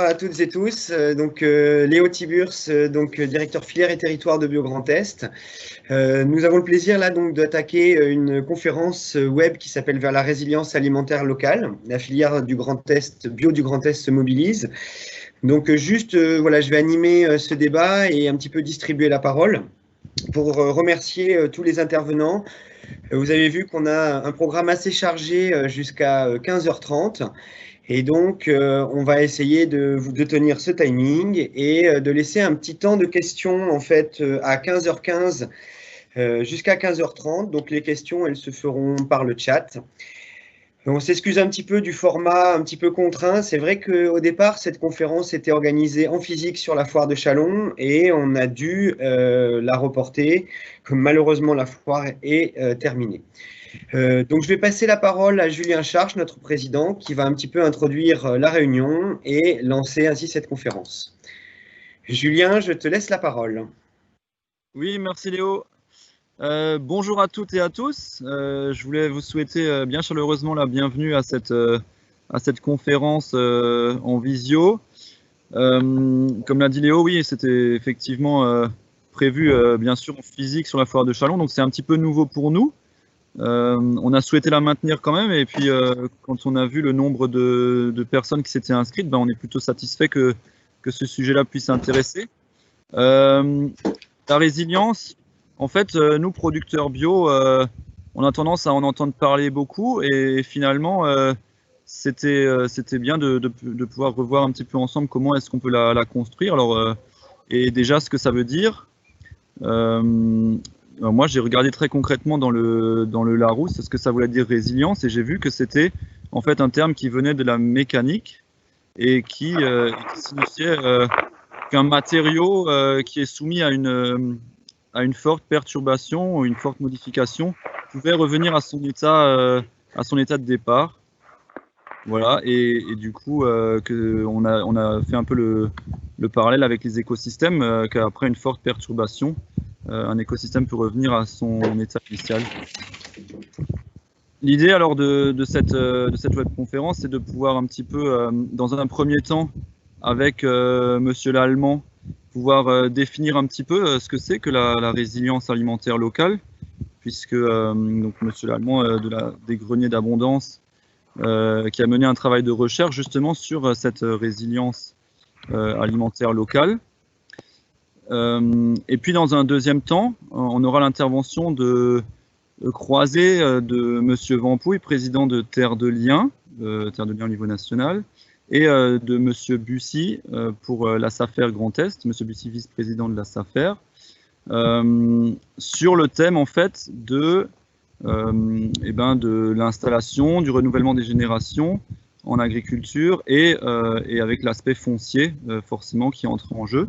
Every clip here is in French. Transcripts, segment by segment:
à toutes et tous. Léo Tiburce, directeur filière et territoire de Bio Grand Est. Nous avons le plaisir là donc d'attaquer une conférence web qui s'appelle Vers la résilience alimentaire locale. La filière du Grand Est, Bio du Grand Est se mobilise. Donc voilà, je vais animer ce débat et un petit peu distribuer la parole pour remercier tous les intervenants. Vous avez vu qu'on a un programme assez chargé jusqu'à 15h30. Et donc, on va essayer de tenir ce timing et de laisser un petit temps de questions en fait à 15h15 jusqu'à 15h30. Donc, les questions, elles se feront par le chat. On s'excuse un petit peu du format un petit peu contraint. C'est vrai qu'au départ, cette conférence était organisée en physique sur la foire de Châlons et on a dû la reporter, comme malheureusement la foire est terminée. Donc, je vais passer la parole à Julien Charche, notre président, qui va un petit peu introduire la réunion et lancer ainsi cette conférence. Julien, je te laisse la parole. Oui, merci Léo. Bonjour à toutes et à tous. Je voulais vous souhaiter bien chaleureusement la bienvenue à cette conférence en visio. Comme l'a dit Léo, oui, c'était effectivement prévu bien sûr en physique sur la foire de Châlons, donc c'est un petit peu nouveau pour nous. On a souhaité la maintenir quand même, et puis quand on a vu le nombre de personnes qui s'étaient inscrites, on est plutôt satisfait que ce sujet-là puisse intéresser. La résilience, en fait, nous, producteurs bio, on a tendance à en entendre parler beaucoup, et finalement, c'était bien de pouvoir revoir un petit peu ensemble comment est-ce qu'on peut la construire. Alors, et déjà, ce que ça veut dire. Moi, j'ai regardé très concrètement dans le Larousse ce que ça voulait dire résilience, et j'ai vu que c'était en fait un terme qui venait de la mécanique et qui signifiait qu'un matériau qui est soumis à une forte perturbation ou une forte modification pouvait revenir à son état de départ. Voilà, et du coup, on a fait un peu le parallèle avec les écosystèmes, qu'après une forte perturbation, un écosystème peut revenir à son état initial. L'idée alors de cette webconférence, c'est de pouvoir un petit peu, dans un premier temps, avec Monsieur Lallemand, pouvoir définir un petit peu ce que c'est que la résilience alimentaire locale, puisque donc Monsieur Lallemand des Greniers d'Abondance, qui a mené un travail de recherche justement sur cette résilience alimentaire locale. Et puis dans un deuxième temps, on aura l'intervention de croisée de Monsieur Vampouille, président de Terre de Liens au niveau national, et de Monsieur Bussy pour la SAFER Grand Est, Monsieur Bussy, vice-président de la SAFER, sur le thème en fait de l'installation, du renouvellement des générations en agriculture et avec l'aspect foncier forcément qui entre en jeu.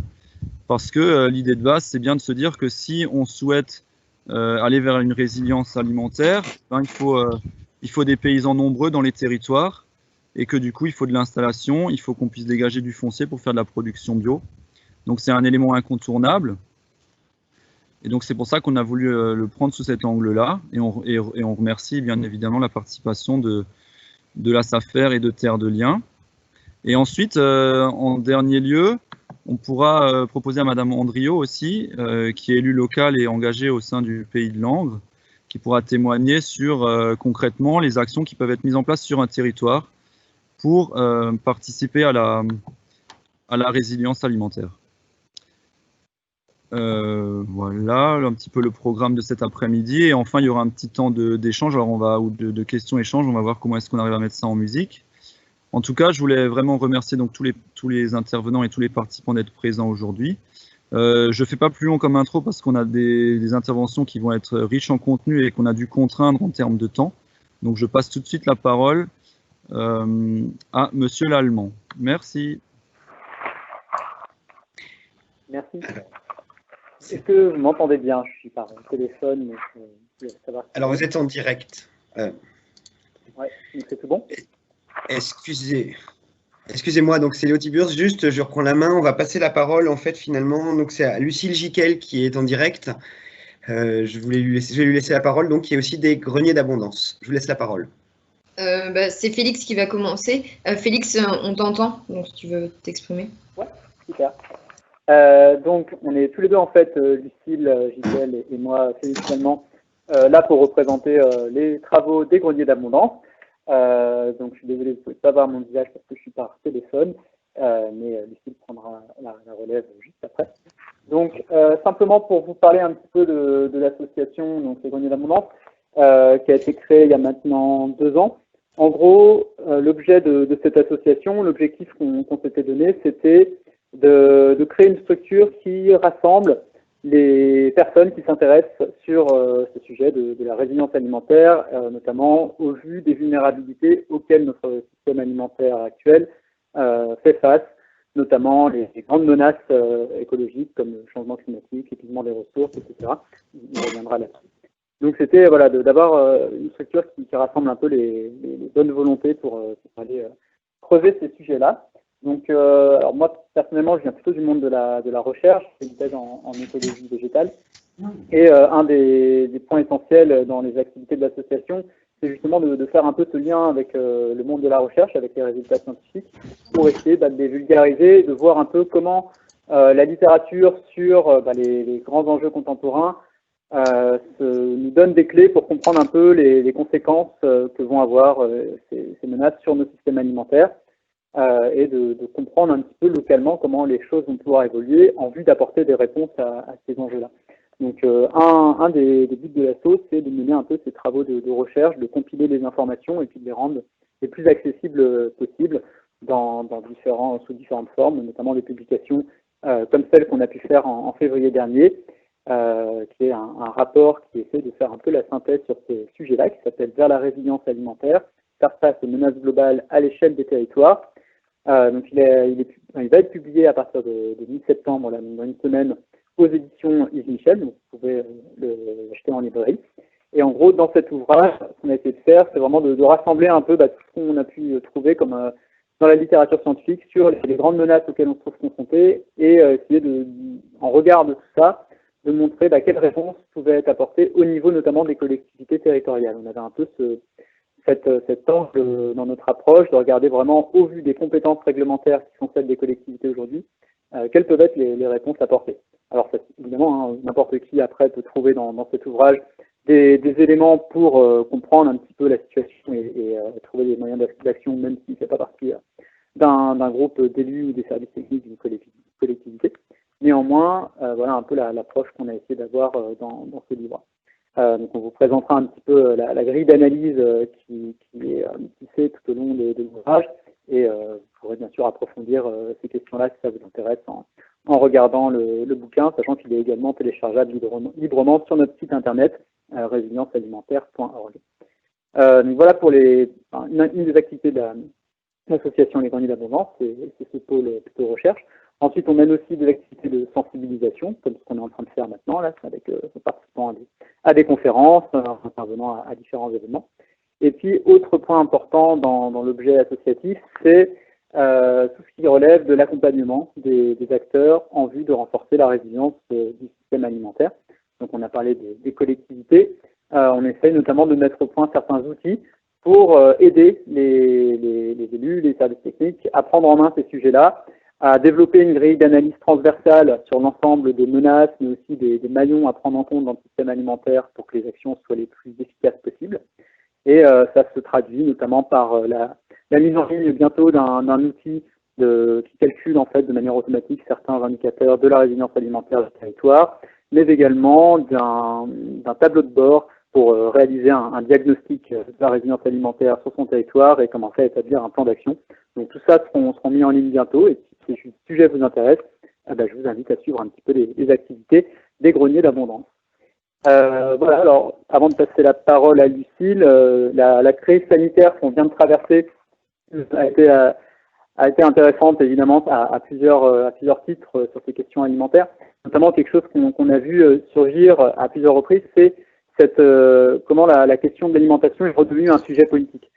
Parce que l'idée de base, c'est bien de se dire que si on souhaite aller vers une résilience alimentaire, il faut des paysans nombreux dans les territoires et que du coup, il faut de l'installation, il faut qu'on puisse dégager du foncier pour faire de la production bio. Donc, c'est un élément incontournable. Et donc, c'est pour ça qu'on a voulu le prendre sous cet angle-là. Et on remercie bien évidemment la participation de la SAFER et de Terre de Liens. Et ensuite, en dernier lieu, on pourra proposer à Madame Andriot aussi, qui est élue locale et engagée au sein du Pays de Langres, qui pourra témoigner sur concrètement les actions qui peuvent être mises en place sur un territoire pour participer à la résilience alimentaire. Voilà un petit peu le programme de cet après-midi. Et enfin, il y aura un petit temps d'échange, ou de questions-échanges. On va voir comment est-ce qu'on arrive à mettre ça en musique. En tout cas, je voulais vraiment remercier donc tous les intervenants et tous les participants d'être présents aujourd'hui. Je ne fais pas plus long comme intro parce qu'on a des interventions qui vont être riches en contenu et qu'on a dû contraindre en termes de temps. Donc, je passe tout de suite la parole à Monsieur Lallemand. Merci. Merci. Est-ce que vous m'entendez bien? Je suis par téléphone. Mais alors, vous êtes en direct. Oui, c'est tout bon? Excusez-moi, donc c'est Léo Tiburce. Juste, je reprends la main. On va passer la parole, en fait, finalement. Donc, c'est à Lucille Giquel qui est en direct. Je vais lui laisser la parole, donc, qui est aussi des Greniers d'Abondance. Je vous laisse la parole. C'est Félix qui va commencer. Félix, on t'entend, donc si tu veux t'exprimer. Ouais, super. Donc, on est tous les deux, en fait, Lucille, Gisèle et moi, Félix, finalement, là pour représenter les travaux des greniers d'abondance. Donc, je suis désolé, vous ne pouvez pas voir mon visage parce que je suis par téléphone, mais Lucille prendra la relève juste après. Donc, simplement pour vous parler un petit peu de l'association, donc les greniers d'abondance, qui a été créée il y a maintenant 2 ans. En gros, l'objet de cette association, l'objectif qu'on s'était donné, c'était de créer une structure qui rassemble les personnes qui s'intéressent sur ce sujet de la résilience alimentaire, notamment au vu des vulnérabilités auxquelles notre système alimentaire actuel fait face, notamment les grandes menaces écologiques comme le changement climatique, l'épuisement des ressources, etc. On reviendra là-dessus. Donc c'était voilà, d'avoir une structure qui rassemble un peu les bonnes volontés pour aller creuser ces sujets-là. Donc alors moi personnellement je viens plutôt du monde de la recherche, je fais une thèse en écologie végétale. Et un des points essentiels dans les activités de l'association, c'est justement de faire un peu ce lien avec le monde de la recherche, avec les résultats scientifiques, pour essayer de les vulgariser, de voir un peu comment la littérature sur les grands enjeux contemporains nous donne des clés pour comprendre un peu les conséquences que vont avoir ces menaces sur nos systèmes alimentaires et de comprendre un petit peu localement comment les choses vont pouvoir évoluer en vue d'apporter des réponses à ces enjeux-là. Donc un des buts de l'asso, c'est de mener un peu ces travaux de recherche, de compiler les informations et puis de les rendre les plus accessibles possibles sous différentes formes, notamment des publications comme celle qu'on a pu faire en février dernier, qui est un rapport qui essaie de faire un peu la synthèse sur ces sujets-là, qui s'appelle « Vers la résilience alimentaire, faire face aux menaces globales à l'échelle des territoires ». Donc il va être publié à partir de mi-septembre, dans une semaine, aux éditions Yves Michel, donc vous pouvez l'acheter en librairie. Et en gros, dans cet ouvrage, ce qu'on a essayé de faire, c'est vraiment de rassembler un peu tout ce qu'on a pu trouver comme dans la littérature scientifique sur les grandes menaces auxquelles on se trouve confronté et essayer en regard de tout ça, de montrer quelles réponses pouvaient être apportées au niveau notamment des collectivités territoriales. On avait un peu cet angle dans notre approche de regarder vraiment au vu des compétences réglementaires qui sont celles des collectivités aujourd'hui, quelles peuvent être les réponses apportées. Alors évidemment, n'importe qui après peut trouver dans cet ouvrage des éléments pour comprendre un petit peu la situation et trouver des moyens d'action, même s'il ne fait pas partie d'un groupe d'élus ou des services techniques d'une collectivité. Néanmoins, voilà un peu l'approche qu'on a essayé d'avoir dans ce livre. Donc on vous présentera un petit peu la grille d'analyse qui est tissée tout au long de l'ouvrage et vous pourrez bien sûr approfondir ces questions-là si ça vous intéresse en regardant le bouquin, sachant qu'il est également téléchargeable librement sur notre site internet résiliencealimentaire.org. Donc voilà pour une des activités de l'association Les Greniers d'Abondance, c'est ce pôle plutôt recherche. Ensuite, on mène aussi des activités de sensibilisation, comme ce qu'on est en train de faire maintenant, là, avec participant à des conférences, intervenant à différents événements. Et puis, autre point important dans l'objet associatif, c'est tout ce qui relève de l'accompagnement des acteurs en vue de renforcer la résilience du système alimentaire. Donc, on a parlé des collectivités. On essaye notamment de mettre au point certains outils pour aider les élus, les services techniques à prendre en main ces sujets-là, à développer une grille d'analyse transversale sur l'ensemble des menaces, mais aussi des maillons à prendre en compte dans le système alimentaire pour que les actions soient les plus efficaces possibles. Et ça se traduit notamment par la mise en ligne bientôt d'un outil qui calcule en fait de manière automatique certains indicateurs de la résilience alimentaire du territoire, mais également d'un tableau de bord pour réaliser un diagnostic de la résilience alimentaire sur son territoire et commencer à établir un plan d'action. Donc tout ça seront mis en ligne bientôt et si ce sujet vous intéresse, je vous invite à suivre un petit peu les activités des greniers d'abondance. Voilà, alors avant de passer la parole à Lucille, la crise sanitaire qu'on vient de traverser a été intéressante évidemment à plusieurs titres sur ces questions alimentaires, notamment quelque chose qu'on a vu surgir à plusieurs reprises, c'est comment la question de l'alimentation est redevenue un sujet politique.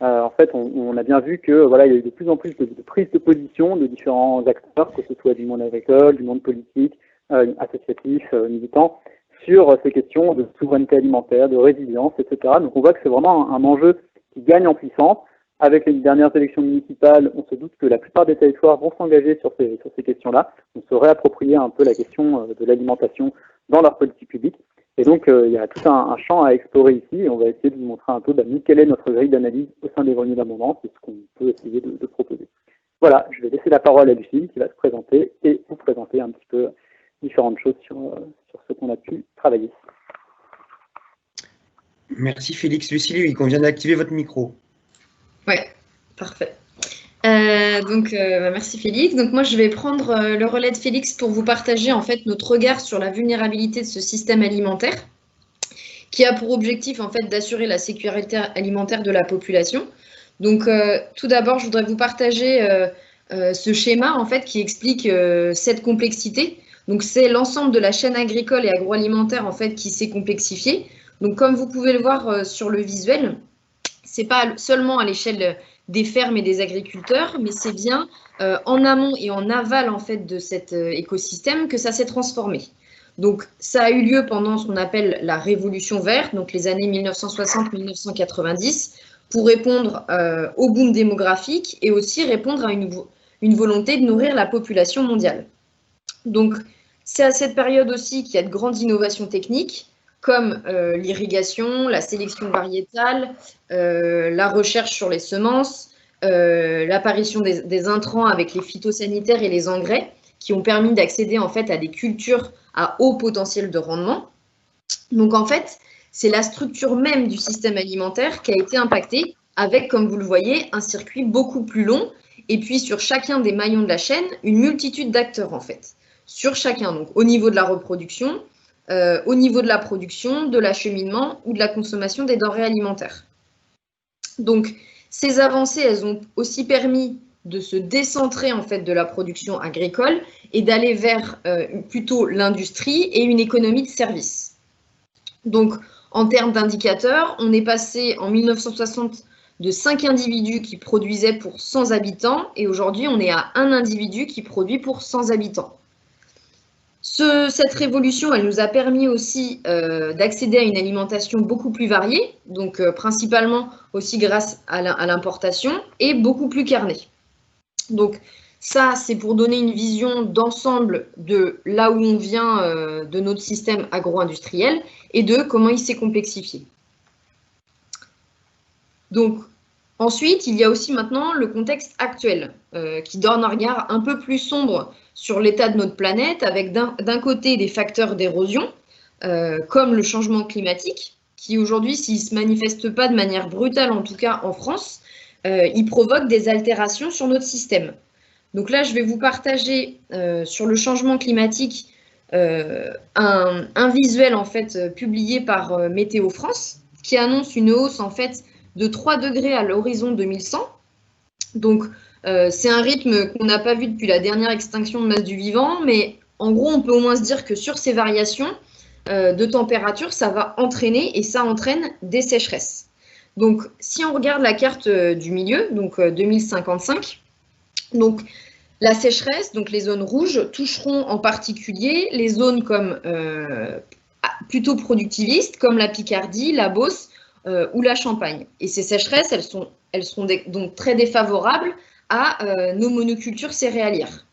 En fait, on a bien vu que voilà, il y a eu de plus en plus de prises de position de différents acteurs, que ce soit du monde agricole, du monde politique, associatif, militant, sur ces questions de souveraineté alimentaire, de résilience, etc. Donc on voit que c'est vraiment un enjeu qui gagne en puissance. Avec les dernières élections municipales, on se doute que la plupart des territoires vont s'engager sur ces questions-là, on se réapproprier un peu la question de l'alimentation dans leur politique publique. Et donc, il y a tout un champ à explorer ici, et on va essayer de vous montrer un peu quelle est notre grille d'analyse au sein des greniers d'abondance et ce qu'on peut essayer de proposer. Voilà, je vais laisser la parole à Lucille qui va se présenter et vous présenter un petit peu différentes choses sur ce qu'on a pu travailler. Merci Félix. Lucille, il convient d'activer votre micro. Ouais, parfait. Merci Félix. Donc moi, je vais prendre le relais de Félix pour vous partager en fait notre regard sur la vulnérabilité de ce système alimentaire, qui a pour objectif en fait d'assurer la sécurité alimentaire de la population. Donc tout d'abord, je voudrais vous partager ce schéma en fait qui explique cette complexité. Donc c'est l'ensemble de la chaîne agricole et agroalimentaire en fait qui s'est complexifié. Donc comme vous pouvez le voir sur le visuel, c'est pas seulement à l'échelle des fermes et des agriculteurs, mais c'est bien en amont et en aval en fait de cet écosystème que ça s'est transformé. Donc ça a eu lieu pendant ce qu'on appelle la révolution verte, donc les années 1960-1990, pour répondre au boom démographique et aussi répondre à une volonté de nourrir la population mondiale. Donc c'est à cette période aussi qu'il y a de grandes innovations techniques, comme l'irrigation, la sélection variétale, la recherche sur les semences, l'apparition des intrants avec les phytosanitaires et les engrais, qui ont permis d'accéder en fait à des cultures à haut potentiel de rendement. Donc en fait, c'est la structure même du système alimentaire qui a été impactée, avec, comme vous le voyez, un circuit beaucoup plus long, et puis sur chacun des maillons de la chaîne, une multitude d'acteurs en fait, sur chacun, donc au niveau de la reproduction, au niveau de la production, de l'acheminement ou de la consommation des denrées alimentaires. Donc, ces avancées, elles ont aussi permis de se décentrer en fait de la production agricole et d'aller vers plutôt l'industrie et une économie de services. Donc, en termes d'indicateurs, on est passé en 1960 de 5 individus qui produisaient pour 100 habitants et aujourd'hui, on est à 1 individu qui produit pour 100 habitants. Cette révolution, elle nous a permis aussi d'accéder à une alimentation beaucoup plus variée, donc principalement aussi grâce à l'importation, et beaucoup plus carnée. Donc ça, c'est pour donner une vision d'ensemble de là où on vient de notre système agro-industriel et de comment il s'est complexifié. Donc ensuite, il y a aussi maintenant le contexte actuel qui donne un regard un peu plus sombre sur l'état de notre planète, avec d'un côté des facteurs d'érosion, comme le changement climatique, qui aujourd'hui, s'il ne se manifeste pas de manière brutale, en tout cas en France, il provoque des altérations sur notre système. Donc là, je vais vous partager sur le changement climatique un visuel en fait publié par Météo France, qui annonce une hausse en fait de 3 degrés à l'horizon 2100. Donc, c'est un rythme qu'on n'a pas vu depuis la dernière extinction de masse du vivant, mais en gros, on peut au moins se dire que sur ces variations de température, ça va entraîner et ça entraîne des sécheresses. Donc, si on regarde la carte du milieu, donc 2055, donc la sécheresse, donc les zones rouges, toucheront en particulier les zones comme plutôt productivistes, comme la Picardie, la Beauce ou la Champagne. Et ces sécheresses, elles seront donc très défavorables à nos monocultures céréalières.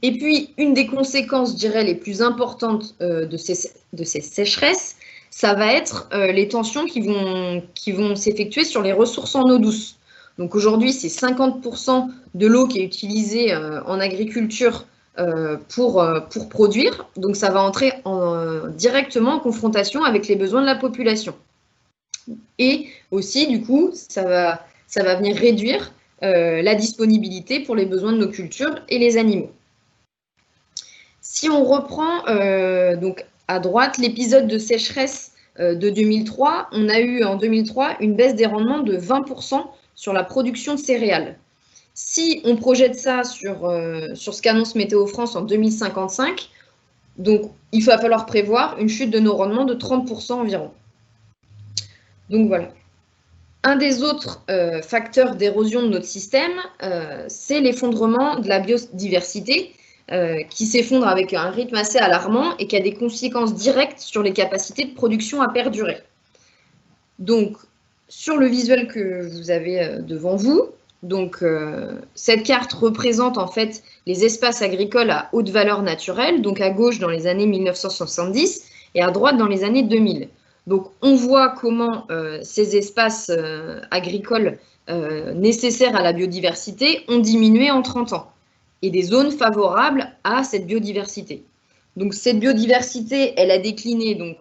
Et puis, une des conséquences, je dirais, les plus importantes de ces sécheresses, ça va être les tensions qui vont s'effectuer sur les ressources en eau douce. Donc aujourd'hui, c'est 50% de l'eau qui est utilisée en agriculture pour produire. Donc ça va entrer directement en confrontation avec les besoins de la population. Et aussi, du coup, ça va venir réduire la disponibilité pour les besoins de nos cultures et les animaux. Si on reprend donc à droite l'épisode de sécheresse de 2003, on a eu en 2003 une baisse des rendements de 20% sur la production de céréales. Si on projette ça sur ce qu'annonce Météo France en 2055, donc il va falloir prévoir une chute de nos rendements de 30% environ. Donc voilà. Un des autres facteurs d'érosion de notre système, c'est l'effondrement de la biodiversité qui s'effondre avec un rythme assez alarmant et qui a des conséquences directes sur les capacités de production à perdurer. Donc, sur le visuel que vous avez devant vous, donc cette carte représente en fait les espaces agricoles à haute valeur naturelle, donc à gauche dans les années 1970 et à droite dans les années 2000. Donc on voit comment ces espaces agricoles nécessaires à la biodiversité ont diminué en 30 ans et des zones favorables à cette biodiversité. Donc cette biodiversité, elle a décliné, donc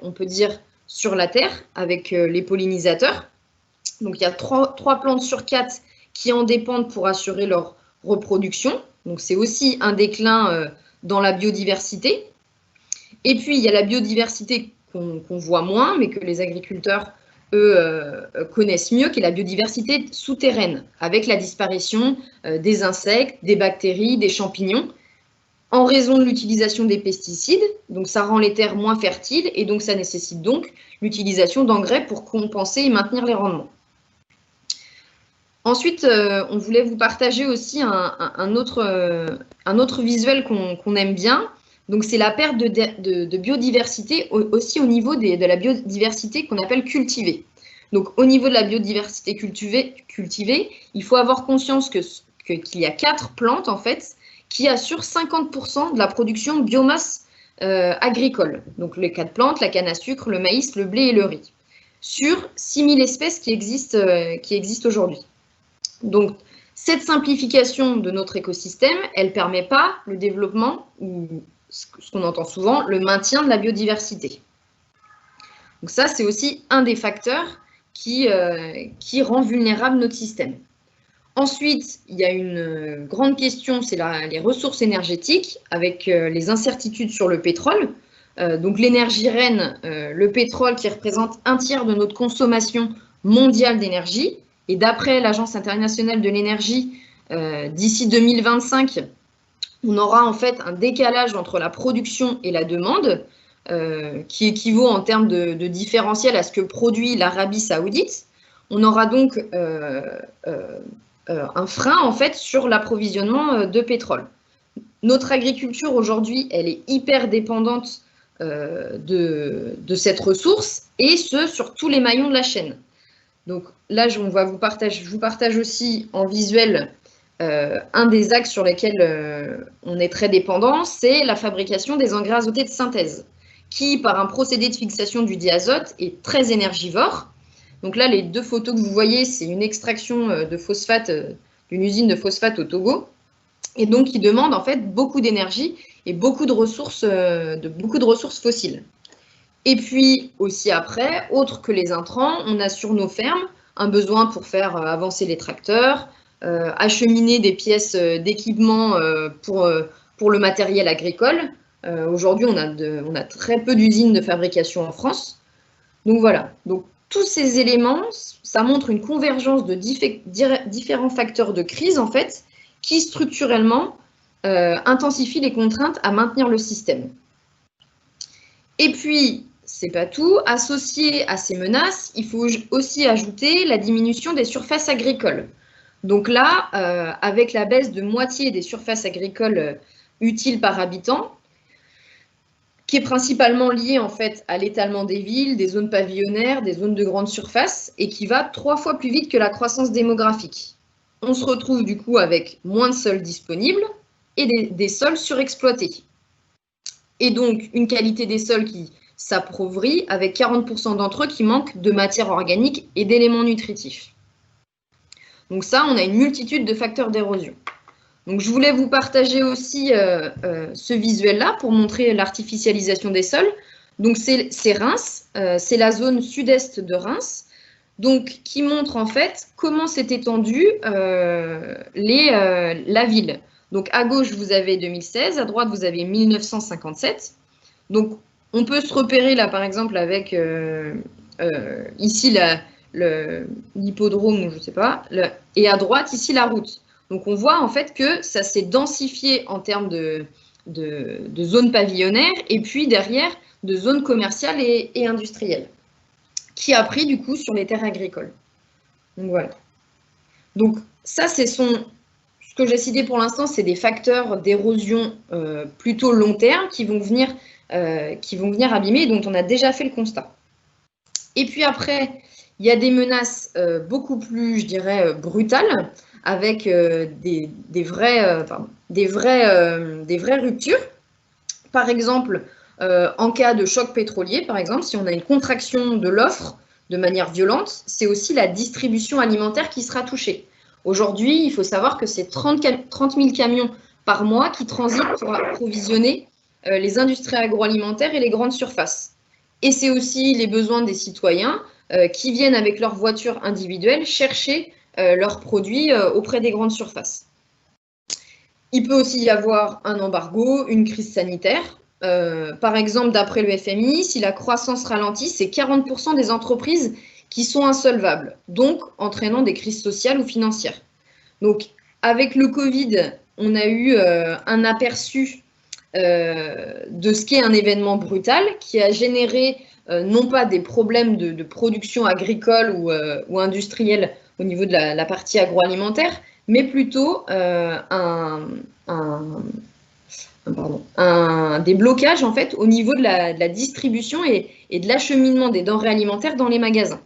on peut dire sur la Terre avec les pollinisateurs. Donc il y a 3 plantes sur 4 qui en dépendent pour assurer leur reproduction. Donc c'est aussi un déclin dans la biodiversité. Et puis il y a la biodiversité qu'on voit moins, mais que les agriculteurs, eux, connaissent mieux, qui est la biodiversité souterraine, avec la disparition des insectes, des bactéries, des champignons, en raison de l'utilisation des pesticides. Donc ça rend les terres moins fertiles et donc ça nécessite donc l'utilisation d'engrais pour compenser et maintenir les rendements. Ensuite, on voulait vous partager aussi un autre visuel qu'on aime bien. Donc c'est la perte de biodiversité aussi au niveau de la biodiversité qu'on appelle cultivée. Donc au niveau de la biodiversité cultivée, il faut avoir conscience qu'il y a 4 plantes en fait qui assurent 50% de la production de biomasse agricole. Donc les 4 plantes, la canne à sucre, le maïs, le blé et le riz, sur 6000 espèces qui existent aujourd'hui. Donc cette simplification de notre écosystème, elle ne permet pas le développement, ou ce qu'on entend souvent, le maintien de la biodiversité. Donc ça, c'est aussi un des facteurs qui rend vulnérable notre système. Ensuite, il y a une grande question, c'est les ressources énergétiques, avec les incertitudes sur le pétrole. Donc l'énergie reine, le pétrole qui représente 1/3 de notre consommation mondiale d'énergie. Et d'après l'Agence internationale de l'énergie, d'ici 2025, on aura en fait un décalage entre la production et la demande, qui équivaut en termes de différentiel à ce que produit l'Arabie saoudite. On aura donc un frein en fait sur l'approvisionnement de pétrole. Notre agriculture aujourd'hui, elle est hyper dépendante de cette ressource, et ce sur tous les maillons de la chaîne. Donc là, je vous partage aussi en visuel un des axes sur lesquels on est très dépendant, c'est la fabrication des engrais azotés de synthèse, qui, par un procédé de fixation du diazote, est très énergivore. Donc là, les 2 photos que vous voyez, c'est une extraction de phosphate d'une usine de phosphate au Togo, et donc qui demande en fait beaucoup d'énergie et beaucoup de ressources fossiles. Et puis aussi après, autre que les intrants, on a sur nos fermes un besoin pour faire avancer les tracteurs, acheminer des pièces d'équipement pour le matériel agricole. Aujourd'hui, on a très peu d'usines de fabrication en France. Donc voilà, donc tous ces éléments, ça montre une convergence de différents facteurs de crise en fait, qui structurellement intensifient les contraintes à maintenir le système. Et puis, c'est pas tout, associé à ces menaces, il faut aussi ajouter la diminution des surfaces agricoles. Donc là, avec la baisse de moitié des surfaces agricoles utiles par habitant, qui est principalement liée en fait à l'étalement des villes, des zones pavillonnaires, des zones de grande surface, et qui va 3 fois plus vite que la croissance démographique. On se retrouve du coup avec moins de sols disponibles et des sols surexploités. Et donc une qualité des sols qui s'appauvrit, avec 40% d'entre eux qui manquent de matière organique et d'éléments nutritifs. Donc ça, on a une multitude de facteurs d'érosion. Donc je voulais vous partager aussi ce visuel-là pour montrer l'artificialisation des sols. Donc c'est Reims, c'est la zone sud-est de Reims, donc qui montre en fait comment s'est étendue la ville. Donc à gauche, vous avez 2016, à droite, vous avez 1957. Donc on peut se repérer là, par exemple, avec ici l'hippodrome, je ne sais pas, et à droite, ici, la route. Donc on voit en fait que ça s'est densifié en termes de zones pavillonnaires, et puis derrière, de zones commerciales et industrielles, qui a pris du coup sur les terres agricoles. Donc voilà. Donc ça, ce que j'ai cité pour l'instant, c'est des facteurs d'érosion plutôt long terme qui vont venir abîmer, dont on a déjà fait le constat. Et puis après, Il y a des menaces beaucoup plus, je dirais, brutales, avec des vraies ruptures. Par exemple, en cas de choc pétrolier, par exemple, si on a une contraction de l'offre de manière violente, c'est aussi la distribution alimentaire qui sera touchée. Aujourd'hui, il faut savoir que c'est 30 000 camions par mois qui transitent pour approvisionner les industries agroalimentaires et les grandes surfaces. Et c'est aussi les besoins des citoyens qui viennent avec leur voiture individuelle chercher leurs produits auprès des grandes surfaces. Il peut aussi y avoir un embargo, une crise sanitaire. Par exemple, d'après le FMI, si la croissance ralentit, c'est 40% des entreprises qui sont insolvables, donc entraînant des crises sociales ou financières. Donc, avec le Covid, on a eu un aperçu de ce qu'est un événement brutal qui a généré non pas des problèmes de production agricole ou industrielle au niveau de la partie agroalimentaire, mais plutôt des blocages en fait au niveau de la distribution et de l'acheminement des denrées alimentaires dans les magasins.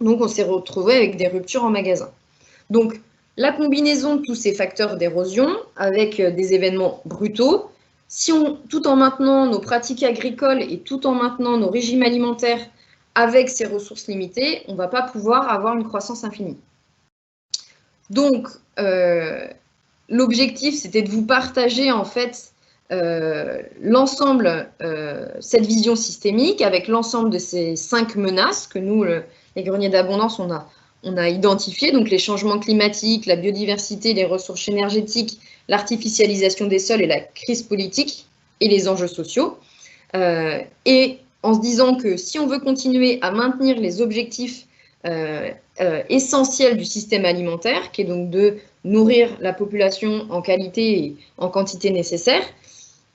Donc on s'est retrouvé avec des ruptures en magasin. Donc la combinaison de tous ces facteurs d'érosion avec des événements brutaux, tout en maintenant nos pratiques agricoles et tout en maintenant nos régimes alimentaires avec ces ressources limitées, on ne va pas pouvoir avoir une croissance infinie. Donc, l'objectif, c'était de vous partager en fait l'ensemble, cette vision systémique avec l'ensemble de ces 5 menaces que nous, les greniers d'abondance, on a identifiées, donc les changements climatiques, la biodiversité, les ressources énergétiques, l'artificialisation des sols et la crise politique et les enjeux sociaux. Et en se disant que si on veut continuer à maintenir les objectifs essentiels du système alimentaire, qui est donc de nourrir la population en qualité et en quantité nécessaire,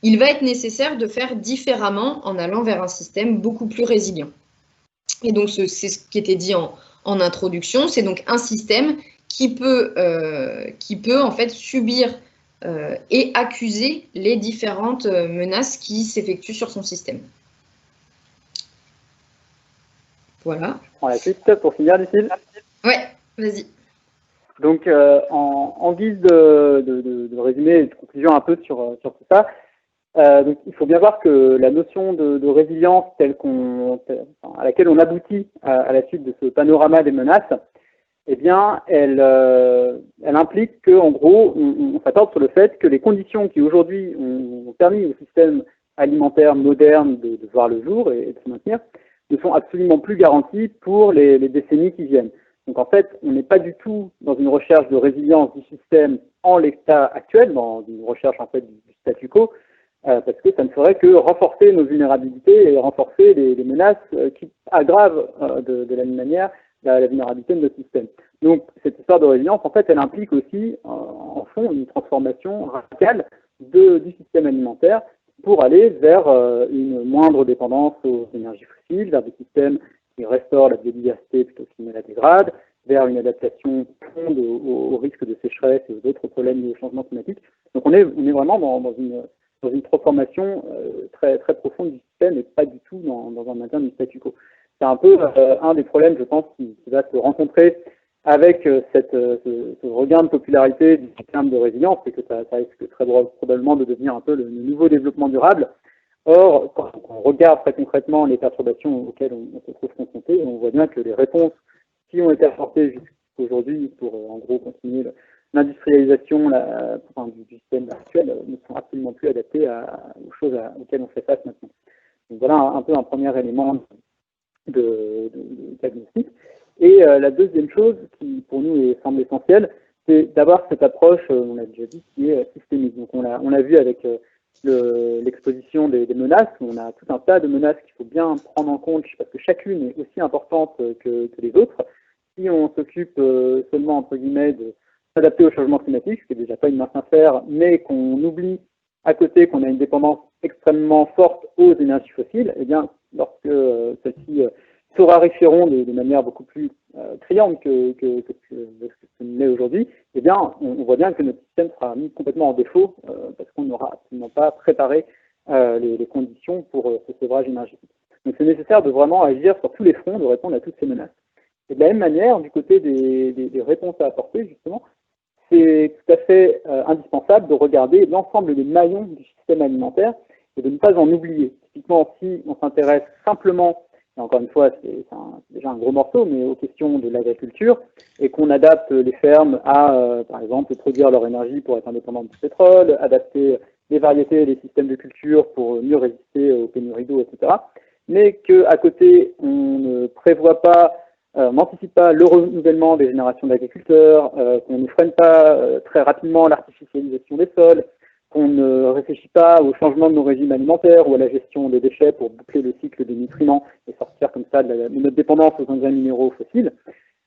il va être nécessaire de faire différemment en allant vers un système beaucoup plus résilient. Et donc, c'est ce qui était dit en introduction, c'est donc un système qui peut en fait subir et accuser les différentes menaces qui s'effectuent sur son système. Voilà. Je prends la suite pour finir, Lucille. Ouais, vas-y. Donc, en guise de résumé et de conclusion un peu sur tout ça, donc, il faut bien voir que la notion de résilience à laquelle on aboutit à la suite de ce panorama des menaces, eh bien, elle implique qu'en gros, on s'accorde sur le fait que les conditions qui aujourd'hui ont permis au système alimentaire moderne de voir le jour et de se maintenir ne sont absolument plus garanties pour les décennies qui viennent. Donc en fait, on n'est pas du tout dans une recherche de résilience du système en l'état actuel, dans une recherche en fait du statu quo, parce que ça ne ferait que renforcer nos vulnérabilités et renforcer les menaces qui aggravent de la même manière la vulnérabilité de notre système. Donc cette histoire de résilience, en fait, elle implique aussi en fond une transformation radicale du système alimentaire pour aller vers une moindre dépendance aux énergies fossiles, vers des systèmes qui restaurent la biodiversité plutôt qu'ils ne la dégradent, vers une adaptation profonde aux risques de sécheresse et aux autres problèmes liés au changement climatique. Donc on est vraiment dans une transformation très, très profonde du système et pas du tout dans un maintien du statu quo. C'est un peu un des problèmes, je pense, qui va se rencontrer avec ce regain de popularité du terme de résilience, c'est que ça risque très probablement de devenir un peu le nouveau développement durable. Or, quand on regarde très concrètement les perturbations auxquelles on se trouve confronté, on voit bien que les réponses qui ont été apportées jusqu'aujourd'hui pour, en gros, continuer l'industrialisation du système actuel ne sont absolument plus adaptées aux choses auxquelles on fait face maintenant. Donc voilà un peu un premier élément de diagnostic. Et la deuxième chose qui, pour nous, semble essentielle, c'est d'avoir cette approche, on l'a déjà dit, qui est systémique. Donc on l'a vu avec l'exposition des menaces, où on a tout un tas de menaces qu'il faut bien prendre en compte, parce que chacune est aussi importante que les autres. Si on s'occupe seulement, entre guillemets, de s'adapter au changement climatique, ce qui n'est déjà pas une mince affaire, mais qu'on oublie à côté qu'on a une dépendance extrêmement forte aux énergies fossiles, eh bien, lorsque celles-ci se raréfieront de manière beaucoup plus criante que ce que l'est aujourd'hui, eh bien, on voit bien que notre système sera mis complètement en défaut parce qu'on n'aura absolument pas préparé les conditions pour ce sevrage énergétique. Donc, c'est nécessaire de vraiment agir sur tous les fronts, de répondre à toutes ces menaces. Et de la même manière, du côté des réponses à apporter, justement, c'est tout à fait indispensable de regarder l'ensemble des maillons du système alimentaire et de ne pas en oublier. Typiquement, si on s'intéresse simplement, et encore une fois, c'est déjà un gros morceau, mais aux questions de l'agriculture, et qu'on adapte les fermes à, par exemple, produire leur énergie pour être indépendantes du pétrole, adapter les variétés et les systèmes de culture pour mieux résister aux pénuries d'eau, etc., mais qu'à côté, on ne prévoit pas, on n'anticipe pas le renouvellement des générations d'agriculteurs, qu'on ne freine pas très rapidement l'artificialisation des sols, qu'on ne réfléchit pas au changement de nos régimes alimentaires ou à la gestion des déchets pour boucler le cycle des nutriments et sortir comme ça de notre dépendance aux engrais minéraux fossiles,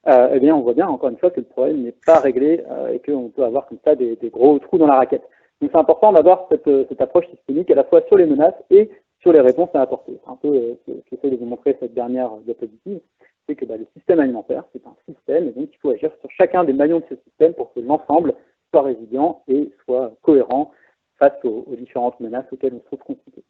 eh bien, on voit bien, encore une fois, que le problème n'est pas réglé et qu'on peut avoir comme ça des gros trous dans la raquette. Donc, c'est important d'avoir cette approche systémique à la fois sur les menaces et sur les réponses à apporter. C'est un peu ce qu'essaie de vous montrer cette dernière diapositive, c'est que le système alimentaire, c'est un système, et donc il faut agir sur chacun des maillons de ce système pour que l'ensemble soit résilient et soit cohérent face aux différentes menaces auxquelles on se trouve confronté.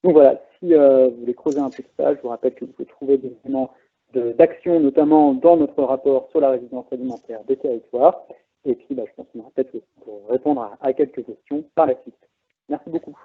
Donc voilà, si vous voulez creuser un peu de ça, je vous rappelle que vous pouvez trouver des éléments d'action, notamment dans notre rapport sur la résilience alimentaire des territoires. Et puis, je pense qu'on aura peut-être pour répondre à quelques questions par la suite. Merci beaucoup.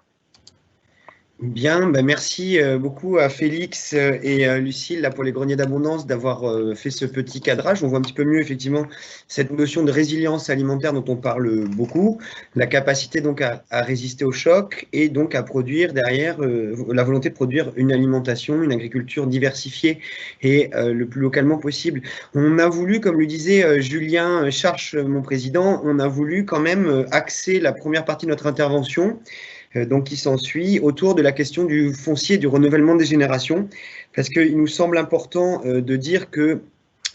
Bien, merci beaucoup à Félix et Lucille là, pour les greniers d'abondance d'avoir fait ce petit cadrage. On voit un petit peu mieux effectivement cette notion de résilience alimentaire dont on parle beaucoup, la capacité donc à résister au choc et donc à produire derrière la volonté de produire une alimentation, une agriculture diversifiée et le plus localement possible. On a voulu, comme le disait Julien Charche, mon président, on a voulu quand même axer la première partie de notre intervention donc qui s'ensuit autour de la question du foncier, du renouvellement des générations, parce qu'il nous semble important de dire que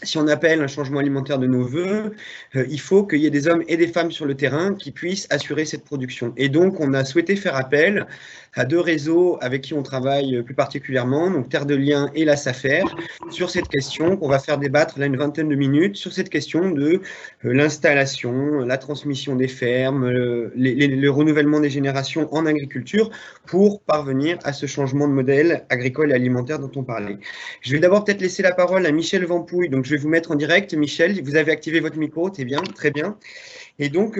si on appelle un changement alimentaire de nos voeux, il faut qu'il y ait des hommes et des femmes sur le terrain qui puissent assurer cette production. Et donc, on a souhaité faire appel à deux réseaux avec qui on travaille plus particulièrement, donc Terre de Liens et la SAFER, sur cette question qu'on va faire débattre là une vingtaine de minutes, sur cette question de l'installation, la transmission des fermes, le renouvellement des générations en agriculture pour parvenir à ce changement de modèle agricole et alimentaire dont on parlait. Je vais d'abord peut-être laisser la parole à Michel Vampouille. Donc, je vais vous mettre en direct. Michel, vous avez activé votre micro, c'est bien, très bien. Et donc,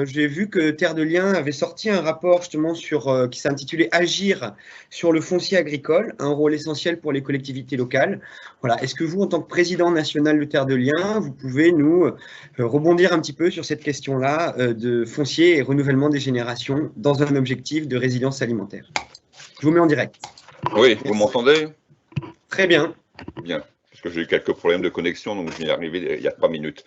j'ai vu que Terre de Liens avait sorti un rapport justement qui s'intitulait « Agir sur le foncier agricole, un rôle essentiel pour les collectivités locales ». Voilà. Est-ce que vous, en tant que président national de Terre de Liens, vous pouvez nous rebondir un petit peu sur cette question-là de foncier et renouvellement des générations dans un objectif de résilience alimentaire? Je vous mets en direct. Oui, vous m'entendez? Très bien. Bien, parce que j'ai eu quelques problèmes de connexion, donc je viens d'arriver il y a 3 minutes.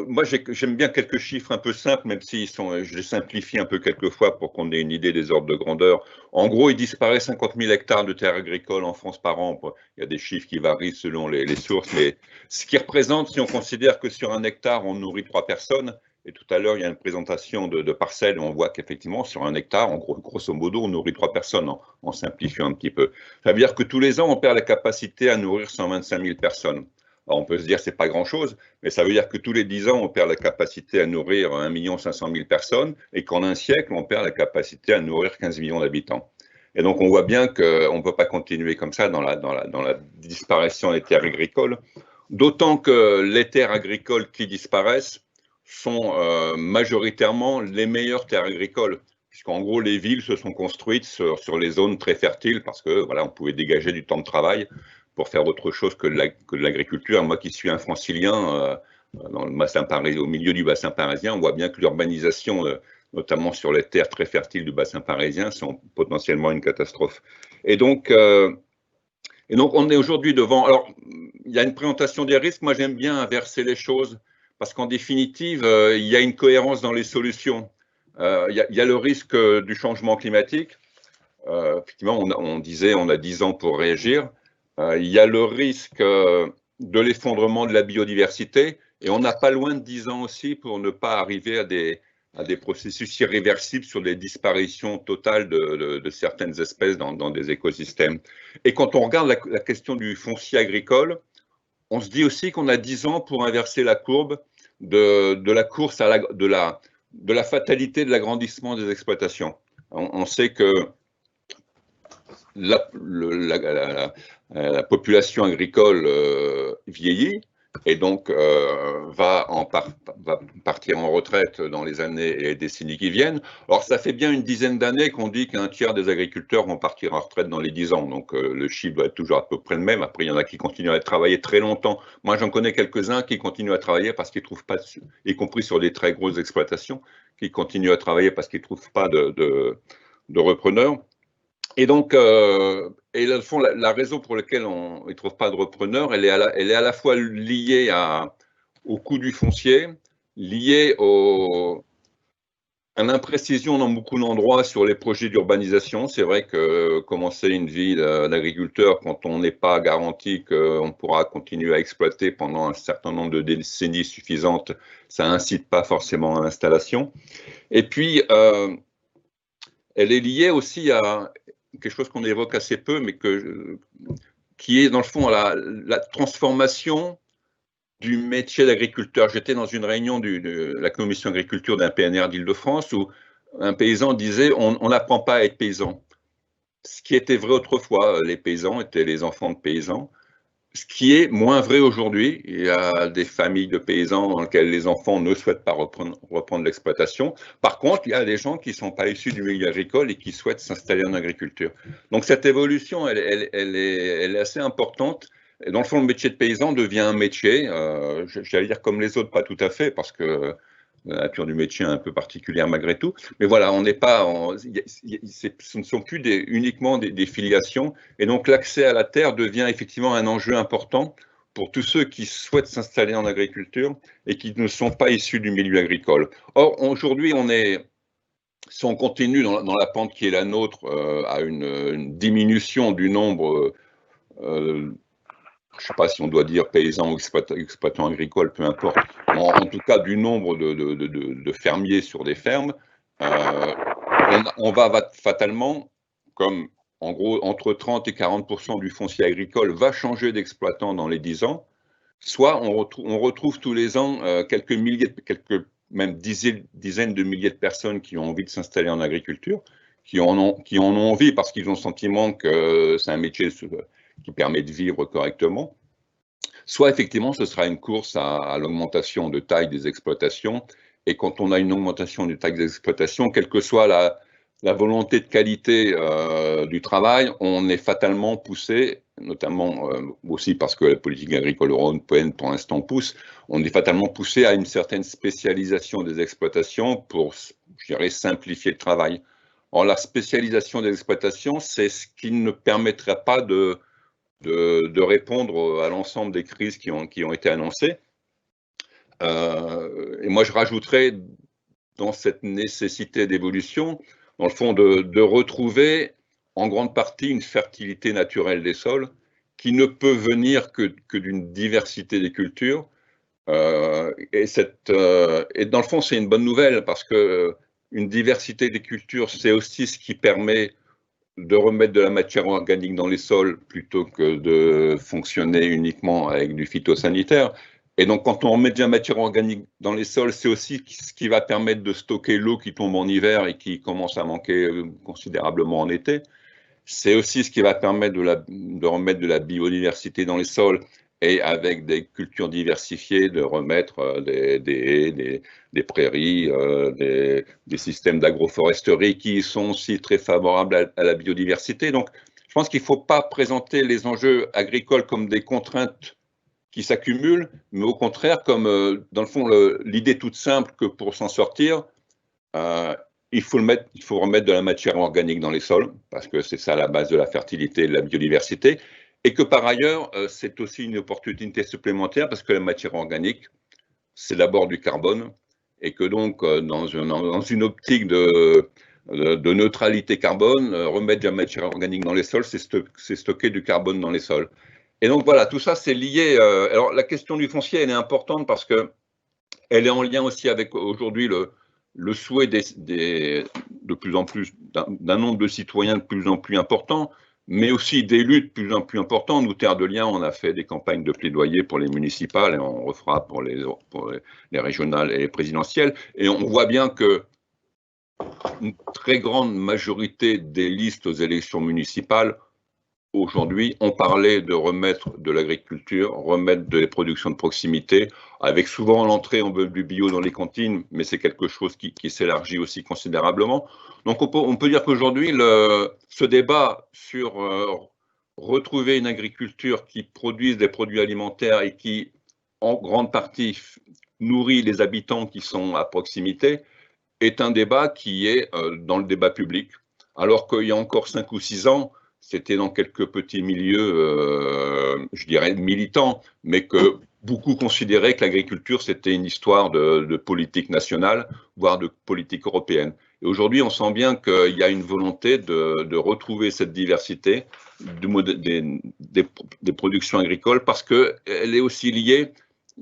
Moi, j'aime bien quelques chiffres un peu simples, même si je les simplifie un peu quelquefois pour qu'on ait une idée des ordres de grandeur. En gros, il disparaît 50 000 hectares de terres agricoles en France par an. Il y a des chiffres qui varient selon les sources, mais ce qui représente, si on considère que sur un hectare, on nourrit 3 personnes, et tout à l'heure, il y a une présentation de parcelles, on voit qu'effectivement, sur un hectare, grosso modo, on nourrit 3 personnes, en simplifiant un petit peu. Ça veut dire que tous les ans, on perd la capacité à nourrir 125 000 personnes. Alors, on peut se dire que ce n'est pas grand-chose, mais ça veut dire que tous les 10 ans, on perd la capacité à nourrir 1 500 000 personnes, et qu'en un siècle, on perd la capacité à nourrir 15 millions d'habitants. Et donc, on voit bien qu'on ne peut pas continuer comme ça dans la disparition des terres agricoles, d'autant que les terres agricoles qui disparaissent sont majoritairement les meilleures terres agricoles, puisqu'en gros, les villes se sont construites sur les zones très fertiles, parce que voilà, on pouvait dégager du temps de travail pour faire autre chose que de l'agriculture. Moi qui suis un francilien, dans le bassin parisien, au milieu du bassin parisien, on voit bien que l'urbanisation, notamment sur les terres très fertiles du bassin parisien, sont potentiellement une catastrophe. Et donc on est aujourd'hui devant... Alors, il y a une présentation des risques. Moi, j'aime bien inverser les choses, parce qu'en définitive, il y a une cohérence dans les solutions. Il y a le risque du changement climatique. Effectivement, on disait on a 10 ans pour réagir. Il y a le risque de l'effondrement de la biodiversité, et on n'a pas loin de 10 ans aussi pour ne pas arriver à des processus irréversibles sur des disparitions totales de certaines espèces dans des écosystèmes. Et quand on regarde la question du foncier agricole, on se dit aussi qu'on a 10 ans pour inverser la courbe de la course de la fatalité de l'agrandissement des exploitations. On sait que la population agricole vieillit et donc va partir en retraite dans les années et les décennies qui viennent. Alors ça fait bien une dizaine d'années qu'on dit qu'un tiers des agriculteurs vont partir en retraite dans les 10 ans, donc le chiffre doit être toujours à peu près le même. Après il y en a qui continuent à travailler très longtemps. Moi j'en connais quelques-uns qui continuent à travailler parce qu'ils ne trouvent pas, y compris sur des très grosses exploitations, qui continuent à travailler parce qu'ils ne trouvent pas de repreneurs. Et donc, et dans le fond, la raison pour laquelle on ne trouve pas de repreneur, elle est à la fois liée au coût du foncier, liée à l'imprécision dans beaucoup d'endroits sur les projets d'urbanisation. C'est vrai que commencer une vie d'agriculteur quand on n'est pas garanti qu'on pourra continuer à exploiter pendant un certain nombre de décennies suffisantes, ça n'incite pas forcément à l'installation. Et puis, elle est liée aussi à quelque chose qu'on évoque assez peu, mais qui est dans le fond la transformation du métier d'agriculteur. J'étais dans une réunion de la commission agriculture d'un PNR d'Île-de-France où un paysan disait on n'apprend pas à être paysan. Ce qui était vrai autrefois, les paysans étaient les enfants de paysans. Ce qui est moins vrai aujourd'hui, il y a des familles de paysans dans lesquelles les enfants ne souhaitent pas reprendre l'exploitation. Par contre, il y a des gens qui ne sont pas issus du milieu agricole et qui souhaitent s'installer en agriculture. Donc cette évolution, elle est assez importante. Et dans le fond, le métier de paysan devient un métier, j'allais dire comme les autres, pas tout à fait, parce que la nature du métier est un peu particulière malgré tout. Mais voilà, on n'est pas, ce ne sont plus uniquement des filiations. Et donc l'accès à la terre devient effectivement un enjeu important pour tous ceux qui souhaitent s'installer en agriculture et qui ne sont pas issus du milieu agricole. Or, aujourd'hui, si on continue dans la pente qui est la nôtre, à une diminution du nombre, je ne sais pas si on doit dire paysans ou exploitants agricoles, peu importe, en tout cas du nombre de fermiers sur des fermes, on va fatalement, comme en gros entre 30 et 40% du foncier agricole va changer d'exploitant dans les 10 ans, soit on retrouve tous les ans quelques même dizaines de milliers de personnes qui ont envie de s'installer en agriculture, qui en ont envie parce qu'ils ont le sentiment que c'est un métier qui permet de vivre correctement, soit effectivement ce sera une course à l'augmentation de taille des exploitations, et quand on a une augmentation de taille des exploitations, quelle que soit la volonté de qualité du travail, on est fatalement poussé, notamment aussi parce que la politique agricole européenne pour l'instant pousse, on est fatalement poussé à une certaine spécialisation des exploitations pour, je dirais, simplifier le travail. Or, la spécialisation des exploitations, c'est ce qui ne permettrait pas de répondre à l'ensemble des crises qui ont été annoncées. Et moi, je rajouterais dans cette nécessité d'évolution, dans le fond, de retrouver en grande partie une fertilité naturelle des sols qui ne peut venir que d'une diversité des cultures. Et dans le fond, c'est une bonne nouvelle parce que une diversité des cultures, c'est aussi ce qui permet de remettre de la matière organique dans les sols plutôt que de fonctionner uniquement avec du phytosanitaire. Et donc, quand on remet de la matière organique dans les sols, c'est aussi ce qui va permettre de stocker l'eau qui tombe en hiver et qui commence à manquer considérablement en été. C'est aussi ce qui va permettre de remettre de la biodiversité dans les sols et avec des cultures diversifiées, de remettre des prairies, des systèmes d'agroforesterie qui sont aussi très favorables à la biodiversité. Donc, je pense qu'il ne faut pas présenter les enjeux agricoles comme des contraintes qui s'accumulent, mais au contraire, comme dans le fond, l'idée toute simple que pour s'en sortir, il faut remettre de la matière organique dans les sols, parce que c'est ça la base de la fertilité et de la biodiversité, et que par ailleurs, c'est aussi une opportunité supplémentaire, parce que la matière organique, c'est d'abord du carbone, et que donc, dans une optique de neutralité carbone, remettre de la matière organique dans les sols, c'est stocker du carbone dans les sols. Et donc voilà, tout ça c'est lié. Alors la question du foncier, elle est importante parce que elle est en lien aussi avec aujourd'hui le souhait de plus en plus d'un nombre de citoyens de plus en plus important, mais aussi des luttes de plus en plus importantes. Nous, Terre de Liens, on a fait des campagnes de plaidoyer pour les municipales et on refera pour les régionales et les présidentielles. Et on voit bien que une très grande majorité des listes aux élections municipales, aujourd'hui, on parlait de remettre de l'agriculture, remettre des productions de proximité, avec souvent l'entrée en du bio dans les cantines, mais c'est quelque chose qui s'élargit aussi considérablement. Donc on peut dire qu'aujourd'hui, ce débat sur retrouver une agriculture qui produise des produits alimentaires et qui, en grande partie, nourrit les habitants qui sont à proximité, est un débat qui est dans le débat public, alors qu'il y a encore 5 ou 6 ans, c'était dans quelques petits milieux, je dirais militants, mais que beaucoup considéraient que l'agriculture, c'était une histoire de politique nationale, voire de politique européenne. Et aujourd'hui, on sent bien qu'il y a une volonté de retrouver cette diversité des productions agricoles, parce qu'elle est aussi liée,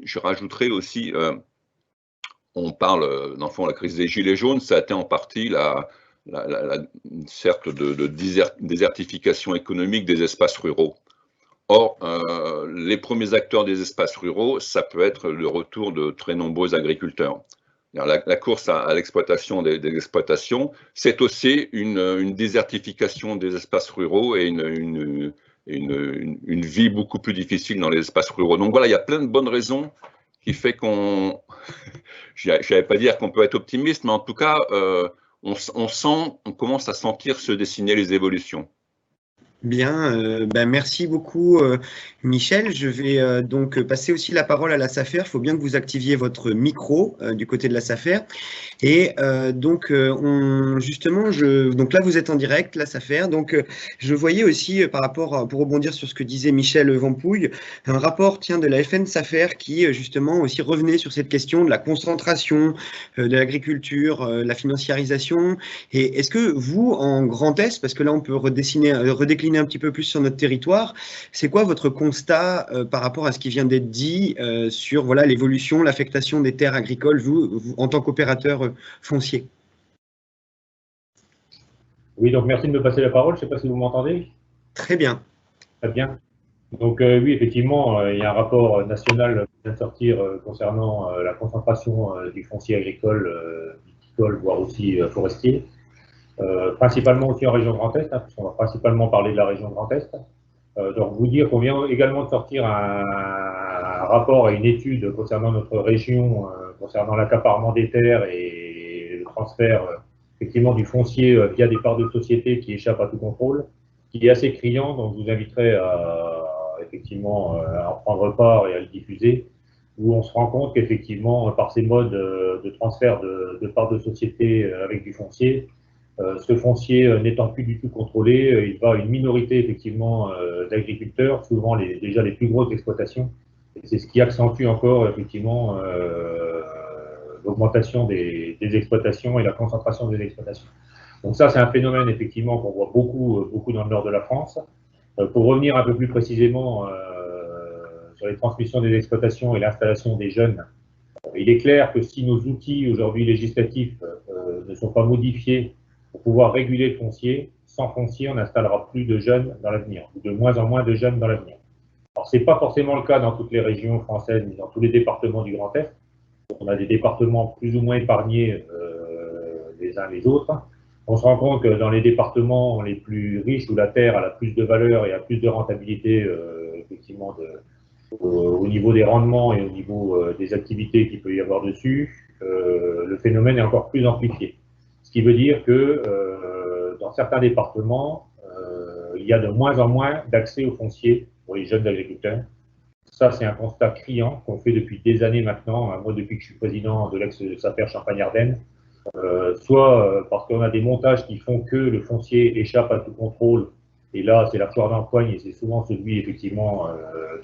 je rajouterai aussi, on parle, dans le fond, la crise des Gilets jaunes, ça a été en partie certes de désertification économique des espaces ruraux. Or, les premiers acteurs des espaces ruraux, ça peut être le retour de très nombreux agriculteurs. La course à l'exploitation des exploitations, c'est aussi une désertification des espaces ruraux et une vie beaucoup plus difficile dans les espaces ruraux. Donc voilà, il y a plein de bonnes raisons qui fait qu'on, je n'allais pas dire qu'on peut être optimiste, mais en tout cas, on commence à sentir se dessiner les évolutions. Bien, merci beaucoup Michel. Je vais donc passer aussi la parole à la SAFER. Il faut bien que vous activiez votre micro du côté de la SAFER. Et donc là vous êtes en direct, la SAFER. Donc je voyais aussi par rapport, pour rebondir sur ce que disait Michel Vampouille, un rapport de la FN SAFER qui justement aussi revenait sur cette question de la concentration de l'agriculture, la financiarisation. Et est-ce que vous, en Grand Est, parce que là on peut redécliner un petit peu plus sur notre territoire, c'est quoi votre constat par rapport à ce qui vient d'être dit sur voilà, l'évolution, l'affectation des terres agricoles, vous en tant qu'opérateur foncier? Oui, donc merci de me passer la parole. Je ne sais pas si vous m'entendez. Très bien. Très bien. Donc oui, effectivement, il y a un rapport national qui vient de sortir concernant la concentration du foncier agricole, viticole, voire aussi forestier. Principalement aussi en région Grand Est, puisqu'on va principalement parler de la région Grand Est. Donc vous dire qu'on vient également de sortir un rapport et une étude concernant notre région, concernant l'accaparement des terres et le transfert effectivement du foncier via des parts de société qui échappent à tout contrôle, qui est assez criant, donc je vous inviterai effectivement à en prendre part et à le diffuser, où on se rend compte qu'effectivement, par ces modes de transfert de parts de société avec du foncier, ce foncier n'étant plus du tout contrôlé, il va à une minorité effectivement d'agriculteurs, souvent déjà les plus grosses exploitations. Et c'est ce qui accentue encore effectivement l'augmentation des exploitations et la concentration des exploitations. Donc ça, c'est un phénomène effectivement qu'on voit beaucoup dans le nord de la France. Pour revenir un peu plus précisément sur les transmissions des exploitations et l'installation des jeunes, il est clair que si nos outils aujourd'hui législatifs ne sont pas modifiés pour pouvoir réguler le foncier, sans foncier, on n'installera plus de jeunes dans l'avenir, ou de moins en moins de jeunes dans l'avenir. Alors, ce n'est pas forcément le cas dans toutes les régions françaises, ni dans tous les départements du Grand Est. On a des départements plus ou moins épargnés les uns les autres. On se rend compte que dans les départements les plus riches, où la terre a la plus de valeur et a plus de rentabilité, effectivement, au niveau des rendements et au niveau des activités qu'il peut y avoir dessus, le phénomène est encore plus amplifié. Ce qui veut dire que dans certains départements, il y a de moins en moins d'accès au foncier pour les jeunes agriculteurs. Ça, c'est un constat criant qu'on fait depuis des années maintenant, moi depuis que je suis président de l'ex-SAFER Champagne-Ardenne, soit parce qu'on a des montages qui font que le foncier échappe à tout contrôle, et là, c'est la foire d'empoigne, et c'est souvent celui, effectivement,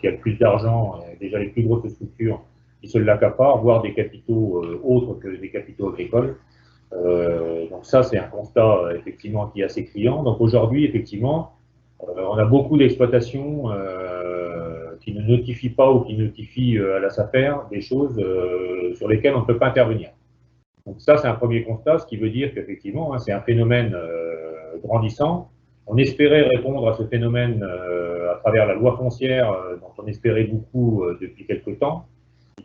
qui a le plus d'argent, déjà les plus grosses structures qui se l'accaparent, voire des capitaux autres que des capitaux agricoles. Donc ça, c'est un constat, effectivement, qui est assez criant. Donc aujourd'hui, effectivement, on a beaucoup d'exploitations qui ne notifient pas ou qui notifient à la SAFER des choses sur lesquelles on ne peut pas intervenir. Donc ça, c'est un premier constat, ce qui veut dire qu'effectivement, c'est un phénomène grandissant. On espérait répondre à ce phénomène à travers la loi foncière, dont on espérait beaucoup depuis quelque temps.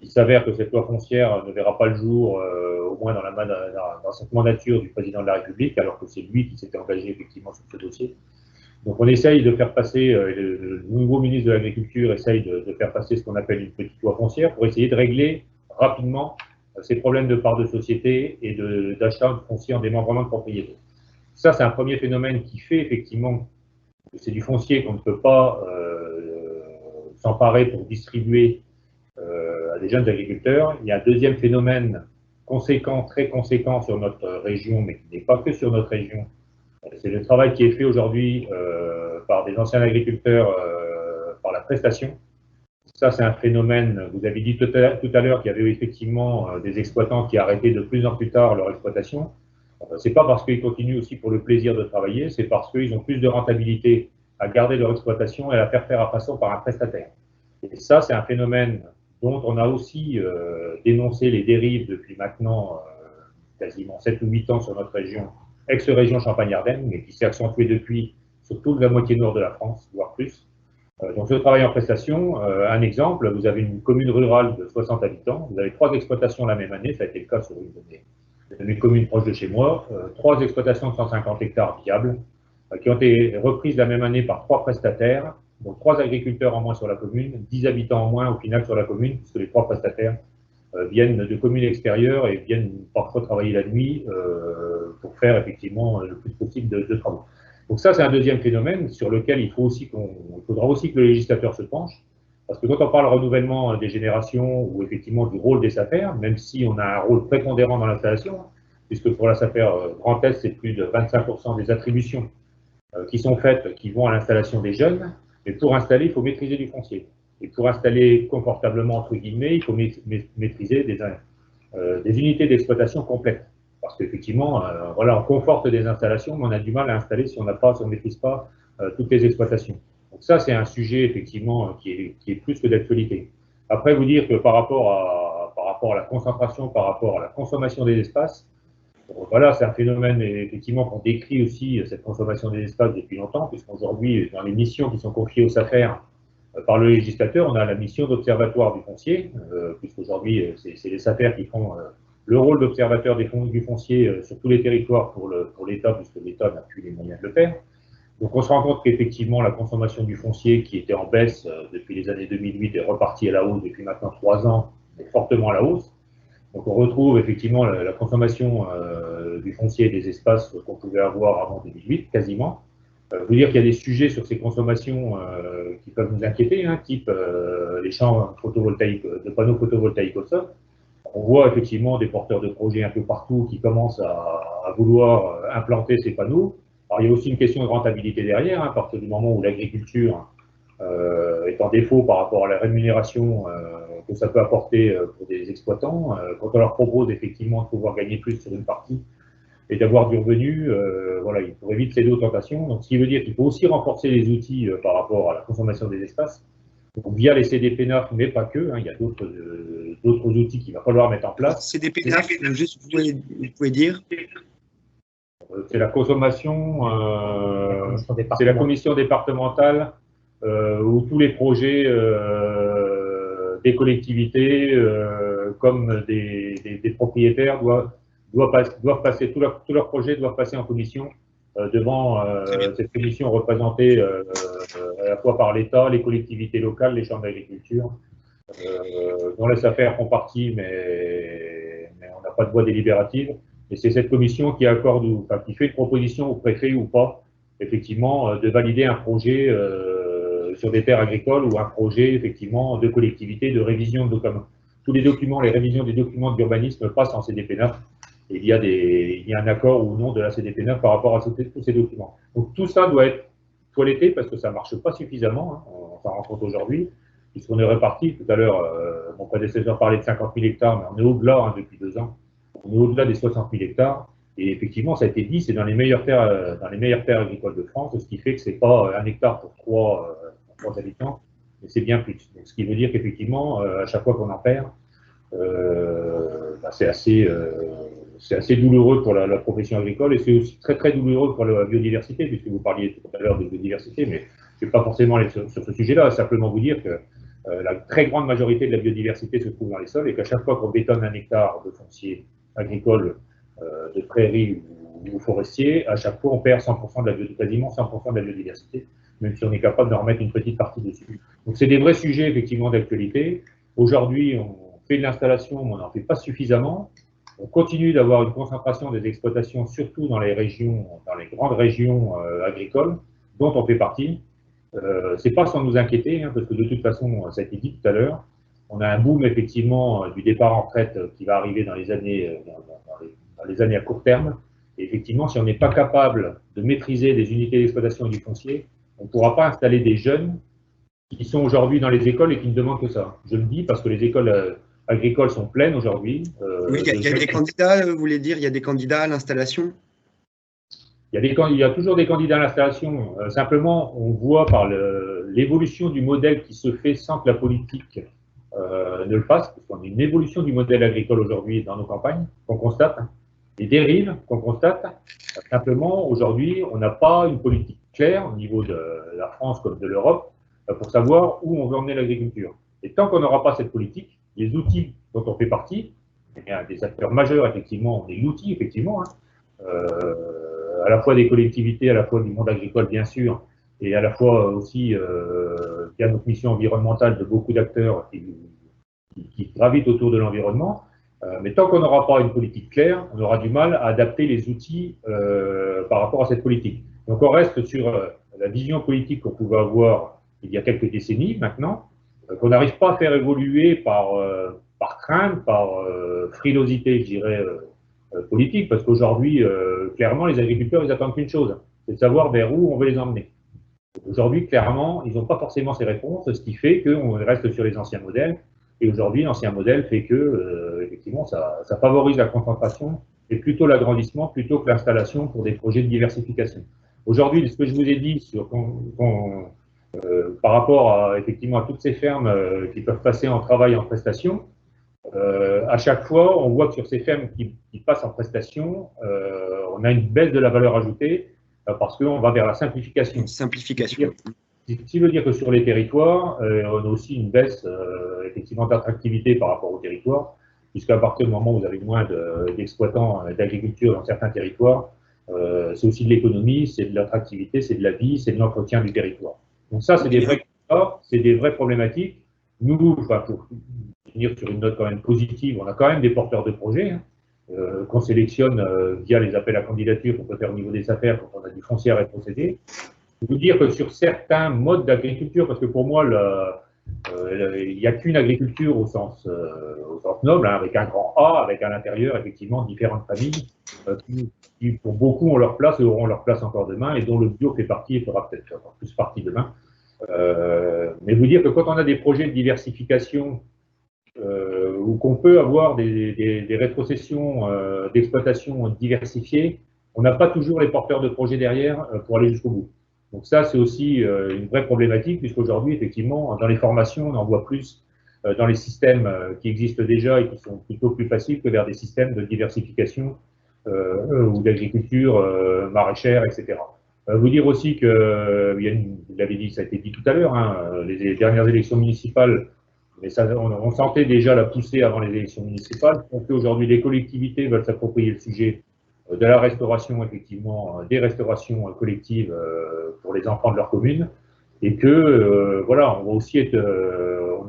Il s'avère que cette loi foncière ne verra pas le jour, au moins dans cette mandature du président de la République, alors que c'est lui qui s'était engagé effectivement sur ce dossier. Donc on essaye de faire passer, le nouveau ministre de l'Agriculture essaye de faire passer ce qu'on appelle une petite loi foncière pour essayer de régler rapidement ces problèmes de part de société et d'achat de foncier en démembrement de propriété. Ça, c'est un premier phénomène qui fait effectivement que c'est du foncier qu'on ne peut pas s'emparer pour distribuer à des jeunes agriculteurs. Il y a un deuxième phénomène conséquent, très conséquent sur notre région, mais qui n'est pas que sur notre région. C'est le travail qui est fait aujourd'hui par des anciens agriculteurs par la prestation. Ça, c'est un phénomène, vous avez dit tout à l'heure qu'il y avait effectivement des exploitants qui arrêtaient de plus en plus tard leur exploitation. C'est pas parce qu'ils continuent aussi pour le plaisir de travailler, c'est parce qu'ils ont plus de rentabilité à garder leur exploitation et à la faire faire à façon par un prestataire. Et ça, c'est un phénomène dont on a aussi dénoncé les dérives depuis maintenant quasiment 7 ou 8 ans sur notre région, ex-région Champagne-Ardenne, mais qui s'est accentué depuis sur toute la moitié nord de la France, voire plus. Donc ce travail en prestation, un exemple, vous avez une commune rurale de 60 habitants, vous avez 3 exploitations la même année, ça a été le cas sur une de mes communes proches de chez moi, 3 exploitations de 150 hectares viables, qui ont été reprises la même année par 3 prestataires, donc 3 agriculteurs en moins sur la commune, 10 habitants en moins au final sur la commune, puisque les 3 prestataires viennent de communes extérieures et viennent parfois travailler la nuit pour faire effectivement le plus possible de travaux. Donc ça, c'est un deuxième phénomène sur lequel il faudra aussi que le législateur se penche, parce que quand on parle renouvellement des générations ou effectivement du rôle des SAFER, même si on a un rôle prépondérant dans l'installation, puisque pour la SAFER Grand Est, c'est plus de 25% des attributions qui sont faites, qui vont à l'installation des jeunes, mais pour installer, il faut maîtriser du foncier. Et pour installer confortablement, entre guillemets, il faut maîtriser des unités d'exploitation complètes. Parce qu'effectivement, voilà, on conforte des installations, mais on a du mal à installer si on ne maîtrise pas toutes les exploitations. Donc ça, c'est un sujet effectivement qui est plus que d'actualité. Après, vous dire que par rapport à la concentration, par rapport à la consommation des espaces, voilà, c'est un phénomène effectivement qu'on décrit aussi, cette consommation des espaces depuis longtemps, puisqu'aujourd'hui, dans les missions qui sont confiées aux SAFER par le législateur, on a la mission d'observatoire du foncier, puisqu'aujourd'hui, c'est les SAFER qui font le rôle d'observateur du foncier sur tous les territoires pour l'État, puisque l'État n'a plus les moyens de le faire. Donc on se rend compte qu'effectivement, la consommation du foncier, qui était en baisse depuis les années 2008, est repartie à la hausse depuis maintenant 3 ans, mais fortement à la hausse. Donc on retrouve effectivement la consommation du foncier et des espaces qu'on pouvait avoir avant 2008, quasiment. Vous dire qu'il y a des sujets sur ces consommations qui peuvent nous inquiéter, hein, type les champs photovoltaïques, de panneaux photovoltaïques au sol. On voit effectivement des porteurs de projets un peu partout qui commencent à vouloir implanter ces panneaux. Alors il y a aussi une question de rentabilité derrière, hein, à partir du moment où l'agriculture est en défaut par rapport à la rémunération que ça peut apporter pour des exploitants. Quand on leur propose effectivement de pouvoir gagner plus sur une partie et d'avoir du revenu, voilà, il pourrait vite céder aux tentations. Donc, ce qui veut dire qu'il faut aussi renforcer les outils par rapport à la consommation des espaces, donc, via les CDPENAF, mais pas que, hein, il y a d'autres outils qu'il va falloir mettre en place. CDPENAF, juste vous pouvez dire c'est la consommation, c'est la commission départementale où tous les projets des collectivités, comme des propriétaires, doivent passer, tous leurs projets doivent passer en commission devant cette commission représentée à la fois par l'État, les collectivités locales, les chambres d'agriculture, dont les affaires font partie, mais on n'a pas de voix délibérative. Et c'est cette commission qui accorde, enfin, qui fait une proposition au préfet ou pas, effectivement, de valider un projet sur des terres agricoles ou un projet, effectivement, de collectivité, de révision de tous les documents, les révisions des documents d'urbanisme passent en CDPENAF. Et il y a un accord ou non de la CDPENAF par rapport à tous ces documents. Donc tout ça doit être toiletté parce que ça ne marche pas suffisamment, hein, on s'en rend compte aujourd'hui, puisqu'on est réparti. Tout à l'heure, mon prédécesseur parlait de 50 000 hectares, mais on est au-delà hein, depuis 2 ans. On est au-delà des 60 000 hectares. Et effectivement, ça a été dit, c'est dans les meilleures terres agricoles de France, ce qui fait que ce n'est pas 1 hectare pour 3 habitants, mais c'est bien plus. Donc, ce qui veut dire qu'effectivement, à chaque fois qu'on en perd, c'est assez douloureux pour la profession agricole et c'est aussi très très douloureux pour la biodiversité, puisque vous parliez tout à l'heure de biodiversité, mais je ne vais pas forcément aller sur ce sujet-là, simplement vous dire que la très grande majorité de la biodiversité se trouve dans les sols et qu'à chaque fois qu'on bétonne un hectare de foncier agricole, de prairies ou forestier, à chaque fois on perd 100% de la biodiversité, quasiment 100% de la biodiversité, même si on est capable d'en remettre une petite partie dessus. Donc c'est des vrais sujets effectivement d'actualité. Aujourd'hui, on fait de l'installation, mais on n'en fait pas suffisamment. On continue d'avoir une concentration des exploitations, surtout dans les régions, dans les grandes régions agricoles, dont on fait partie. C'est pas sans nous inquiéter, hein, parce que de toute façon, ça a été dit tout à l'heure, on a un boom effectivement du départ en retraite qui va arriver dans les années, dans les années à court terme. Et effectivement, si on n'est pas capable de maîtriser des unités d'exploitation du foncier, on ne pourra pas installer des jeunes qui sont aujourd'hui dans les écoles et qui ne demandent que ça. Je le dis parce que les écoles agricoles sont pleines aujourd'hui. Oui, il y a des candidats, vous voulez dire, il y a des candidats à l'installation? Il y a toujours des candidats à l'installation. Simplement, on voit par l'évolution du modèle qui se fait sans que la politique ne le fasse, parce qu'on a une évolution du modèle agricole aujourd'hui dans nos campagnes, qu'on constate, des dérives qu'on constate. Simplement, aujourd'hui, on n'a pas une politique claire au niveau de la France comme de l'Europe pour savoir où on veut emmener l'agriculture. Et tant qu'on n'aura pas cette politique, les outils dont on fait partie, des acteurs majeurs, effectivement, on est l'outil, effectivement, à la fois des collectivités, à la fois du monde agricole, bien sûr, et à la fois aussi, via notre mission environnementale, de beaucoup d'acteurs qui gravitent autour de l'environnement. Mais tant qu'on n'aura pas une politique claire, on aura du mal à adapter les outils par rapport à cette politique. Donc on reste sur la vision politique qu'on pouvait avoir il y a quelques décennies maintenant, qu'on n'arrive pas à faire évoluer par crainte, par frilosité, je dirais, politique, parce qu'aujourd'hui, clairement, les agriculteurs, ils attendent qu'une chose, c'est de savoir vers où on veut les emmener. Aujourd'hui, clairement, ils n'ont pas forcément ces réponses, ce qui fait qu'on reste sur les anciens modèles. Et aujourd'hui, l'ancien modèle fait que, effectivement, ça favorise la concentration et plutôt l'agrandissement plutôt que l'installation pour des projets de diversification. Aujourd'hui, ce que je vous ai dit sur, par rapport effectivement à toutes ces fermes qui peuvent passer en travail en prestation, à chaque fois, on voit que sur ces fermes qui passent en prestation, on a une baisse de la valeur ajoutée parce qu'on va vers la simplification. Simplification. Ce qui veut dire que sur les territoires, on a aussi une baisse effectivement d'attractivité par rapport aux territoires, puisqu'à partir du moment où vous avez moins d'exploitants d'agriculture dans certains territoires, c'est aussi de l'économie, c'est de l'attractivité, c'est de la vie, c'est de l'entretien du territoire. Donc ça, c'est des vrais constats, c'est des vraies problématiques. Nous, enfin, pour finir sur une note quand même positive, on a quand même des porteurs de projets qu'on sélectionne via les appels à candidature qu'on peut faire au niveau des affaires quand on a du foncier à rétrocéder. Je veux dire que sur certains modes d'agriculture, parce que pour moi, il n'y a qu'une agriculture au sens noble, hein, avec un grand A, avec à l'intérieur effectivement différentes familles qui, pour beaucoup, ont leur place et auront leur place encore demain, et dont le bio fait partie et fera peut-être encore plus partie demain. Mais vous dire que quand on a des projets de diversification ou qu'on peut avoir des rétrocessions d'exploitation diversifiées, on n'a pas toujours les porteurs de projets derrière pour aller jusqu'au bout. Donc ça, c'est aussi une vraie problématique, puisqu'aujourd'hui, effectivement, dans les formations, on en voit plus dans les systèmes qui existent déjà et qui sont plutôt plus faciles que vers des systèmes de diversification ou d'agriculture maraîchère, etc. Vous dire aussi que, vous l'avez dit, ça a été dit tout à l'heure, hein, les dernières élections municipales, mais ça, on sentait déjà la poussée avant les élections municipales. On fait aujourd'hui, les collectivités veulent s'approprier le sujet de la restauration, effectivement, des restaurations collectives pour les enfants de leur commune, et que, voilà, on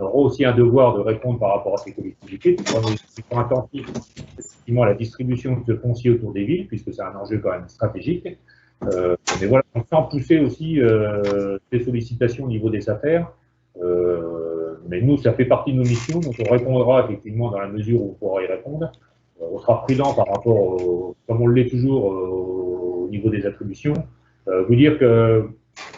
aura aussi un devoir de répondre par rapport à ces collectivités, qui sont attentifs, effectivement, à la distribution de ce foncier autour des villes, puisque c'est un enjeu quand même stratégique. Mais voilà, on sent pousser aussi des sollicitations au niveau des affaires. Mais nous, ça fait partie de nos missions, donc on répondra effectivement dans la mesure où on pourra y répondre. On sera prudent par rapport, comme on l'est toujours, au niveau des attributions. Vous dire que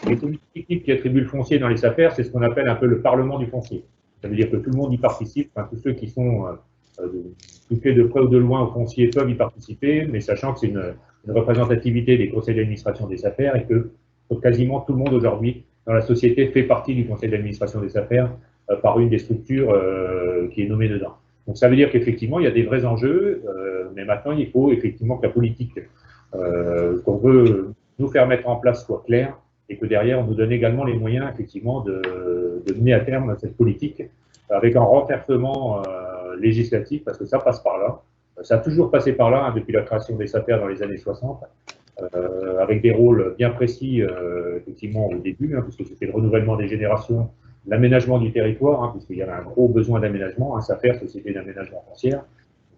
les politiques qui attribuent le foncier dans les affaires, c'est ce qu'on appelle un peu le parlement du foncier. Ça veut dire que tout le monde y participe, enfin, tous ceux qui sont touchés de près ou de loin au foncier peuvent y participer, mais sachant que c'est une représentativité des conseils d'administration des affaires et que quasiment tout le monde aujourd'hui dans la société fait partie du conseil d'administration des affaires par une des structures qui est nommée dedans. Donc ça veut dire qu'effectivement, il y a des vrais enjeux, mais maintenant, il faut effectivement que la politique qu'on veut nous faire mettre en place soit claire et que derrière, on nous donne également les moyens, effectivement, de mener à terme cette politique avec un renforcement législatif, parce que ça passe par là. Ça a toujours passé par là, hein, depuis la création des SAPER dans les années 60, avec des rôles bien précis, effectivement, au début, hein, puisque c'était le renouvellement des générations, l'aménagement du territoire, hein, puisqu'il y avait un gros besoin d'aménagement, hein, SAPER, Société d'aménagement foncière.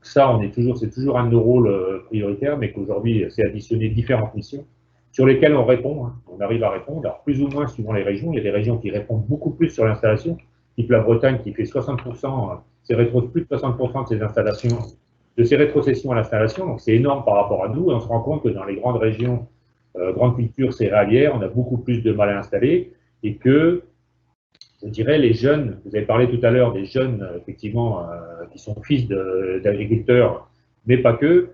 Ça, c'est toujours un de nos rôles prioritaires, mais qu'aujourd'hui, c'est additionné différentes missions sur lesquelles on répond, hein. On arrive à répondre, alors plus ou moins suivant les régions. Il y a des régions qui répondent beaucoup plus sur l'installation, type la Bretagne qui fait 60%, plus de 60% de ses installations, de ses rétrocessions à l'installation, donc c'est énorme par rapport à nous, et on se rend compte que dans les grandes régions, grandes cultures céréalières, on a beaucoup plus de mal à installer, et que, je dirais, les jeunes, vous avez parlé tout à l'heure des jeunes, effectivement, qui sont fils d'agriculteurs, mais pas que,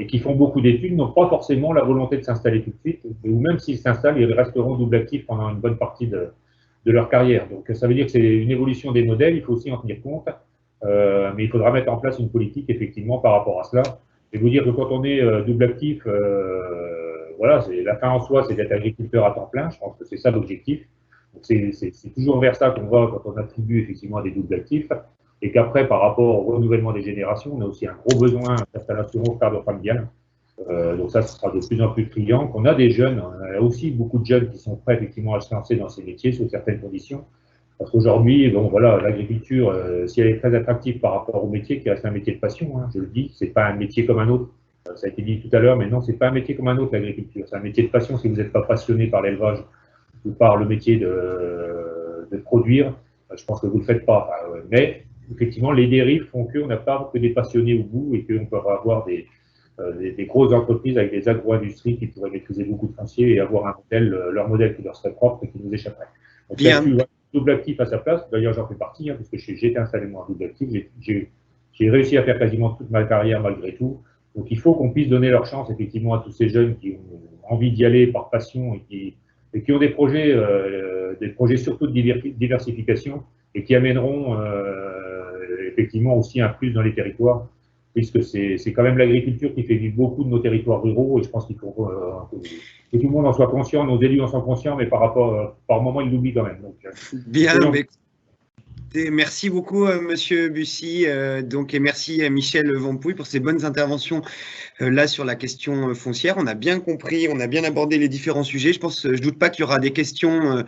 et qui font beaucoup d'études, n'ont pas forcément la volonté de s'installer tout de suite, ou même s'ils s'installent, ils resteront double actifs pendant une bonne partie de leur carrière. Donc ça veut dire que c'est une évolution des modèles, il faut aussi en tenir compte, mais il faudra mettre en place une politique, effectivement, par rapport à cela. Et vous dire que quand on est double actif, voilà, la fin en soi, c'est d'être agriculteur à temps plein, je pense que c'est ça l'objectif. C'est toujours vers ça qu'on va quand on attribue effectivement à des doubles actifs, et qu'après, par rapport au renouvellement des générations, on a aussi un gros besoin d'installation au cadre familial. Donc ça, ce sera de plus en plus criant. Qu'on a des jeunes, on a aussi beaucoup de jeunes qui sont prêts effectivement à se lancer dans ces métiers sous certaines conditions. Parce qu'aujourd'hui, bon voilà, l'agriculture, si elle est très attractive par rapport au métier, qui reste un métier de passion, hein, je le dis, c'est pas un métier comme un autre. Ça a été dit tout à l'heure, mais non, c'est pas un métier comme un autre, l'agriculture. C'est un métier de passion si vous n'êtes pas passionné par l'élevage ou par le métier de produire. Je pense que vous ne le faites pas. Mais effectivement, les dérives font qu'on n'a pas que des passionnés au bout et qu'on peut avoir des grosses entreprises avec des agro-industries qui pourraient maîtriser beaucoup de foncier et avoir un modèle, leur modèle qui leur serait propre et qui nous échapperait. Donc, bien. Double actif à sa place, d'ailleurs j'en fais partie, hein, parce que j'ai été installé moi en double actif, j'ai réussi à faire quasiment toute ma carrière malgré tout. Donc il faut qu'on puisse donner leur chance effectivement à tous ces jeunes qui ont envie d'y aller par passion et qui ont des projets surtout de diversification et qui amèneront effectivement aussi un plus dans les territoires, puisque c'est quand même l'agriculture qui fait vivre beaucoup de nos territoires ruraux, et je pense qu'il faut que tout le monde en soit conscient, nos élus en sont conscients, mais par moment, ils l'oublient quand même. Donc, bien, merci beaucoup, Monsieur Bussy, et merci à Michel Vampouille pour ces bonnes interventions là sur la question foncière. On a bien compris, on a bien abordé les différents sujets. Je doute pas qu'il y aura des questions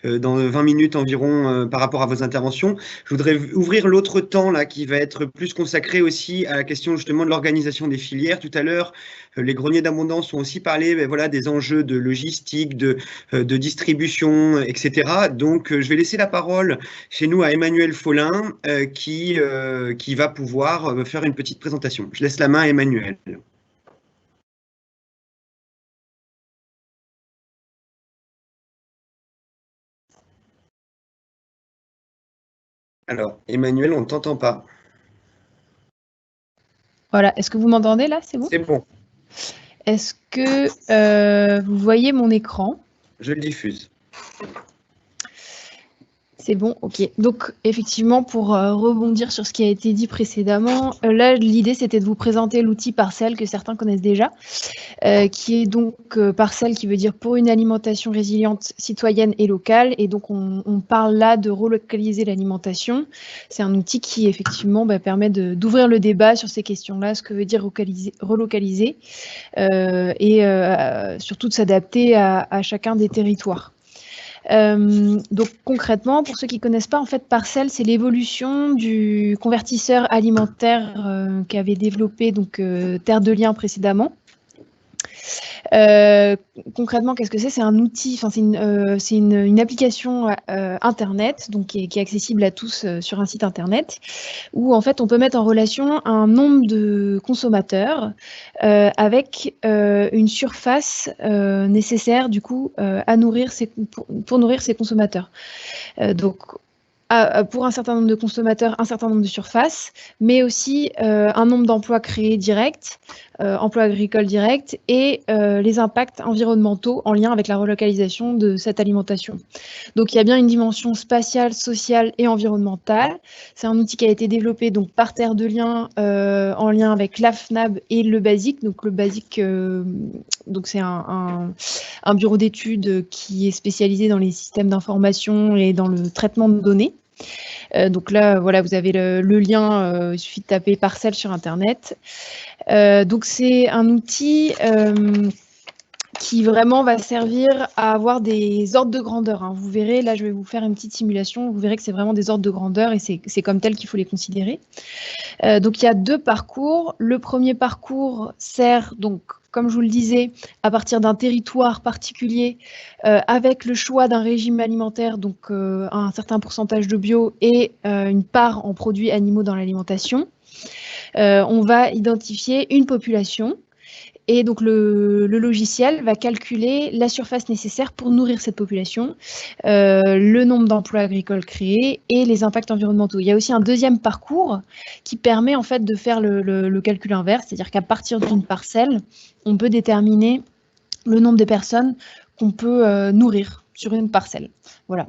dans 20 minutes environ par rapport à vos interventions. Je voudrais ouvrir l'autre temps là qui va être plus consacré aussi à la question justement de l'organisation des filières. Tout à l'heure, les greniers d'abondance ont aussi parlé voilà, des enjeux de logistique, de distribution, etc. Donc, je vais laisser la parole chez nous à Emmanuel Follin qui va pouvoir faire une petite présentation. Je laisse la main à Emmanuel. Alors, Emmanuel, on ne t'entend pas. Voilà, est-ce que vous m'entendez là? C'est bon? C'est bon. Est-ce que vous voyez mon écran? Je le diffuse. C'est bon, ok. Donc, effectivement, pour rebondir sur ce qui a été dit précédemment, là, l'idée, c'était de vous présenter l'outil Parcelle que certains connaissent déjà, qui est donc Parcelle, qui veut dire pour une alimentation résiliente, citoyenne et locale. Et donc, on parle là de relocaliser l'alimentation. C'est un outil qui, effectivement, permet d'ouvrir le débat sur ces questions-là, ce que veut dire relocaliser, et surtout de s'adapter à chacun des territoires. Donc concrètement, pour ceux qui ne connaissent pas, en fait, Parcelle, c'est l'évolution du convertisseur alimentaire qu'avait développé donc Terre de Liens précédemment. Concrètement, qu'est-ce que c'est? C'est un outil, c'est une application internet, donc qui est accessible à tous sur un site internet, où en fait on peut mettre en relation un nombre de consommateurs avec une surface nécessaire du coup à nourrir pour nourrir ces consommateurs. Donc pour un certain nombre de consommateurs, un certain nombre de surfaces, mais aussi un nombre d'emplois créés directs, emplois agricoles directs, et les impacts environnementaux en lien avec la relocalisation de cette alimentation. Donc il y a bien une dimension spatiale, sociale et environnementale. C'est un outil qui a été développé donc, par Terre de Liens en lien avec l'AFNAB et le BASIC. Donc le BASIC, c'est un bureau d'études qui est spécialisé dans les systèmes d'information et dans le traitement de données. Donc là, voilà, vous avez le lien, il suffit de taper Parcelle sur Internet. Donc c'est un outil qui vraiment va servir à avoir des ordres de grandeur. Hein. Vous verrez, là je vais vous faire une petite simulation, vous verrez que c'est vraiment des ordres de grandeur et c'est comme tel qu'il faut les considérer. Donc il y a 2 parcours. Le premier parcours sert donc, comme je vous le disais, à partir d'un territoire particulier, avec le choix d'un régime alimentaire, donc un certain pourcentage de bio et une part en produits animaux dans l'alimentation. On va identifier une population et donc le logiciel va calculer la surface nécessaire pour nourrir cette population, le nombre d'emplois agricoles créés et les impacts environnementaux. Il y a aussi un deuxième parcours qui permet en fait de faire le calcul inverse, c'est-à-dire qu'à partir d'une parcelle, on peut déterminer le nombre de personnes qu'on peut nourrir sur une parcelle. Voilà.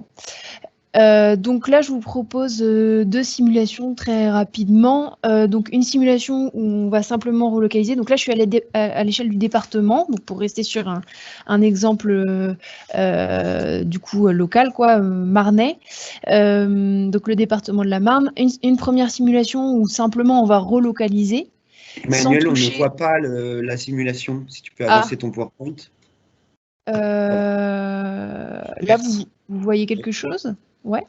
Donc là, je vous propose 2 simulations très rapidement. Donc une simulation où on va simplement relocaliser. Donc là, je suis à l'échelle du département, donc pour rester sur un exemple du coup local, quoi, Marnais. Donc le département de la Marne. Une première simulation où simplement on va relocaliser. Manuel, on ne voit pas la simulation. Si tu peux avancer ton PowerPoint. Là, vous voyez quelque chose? Ouais.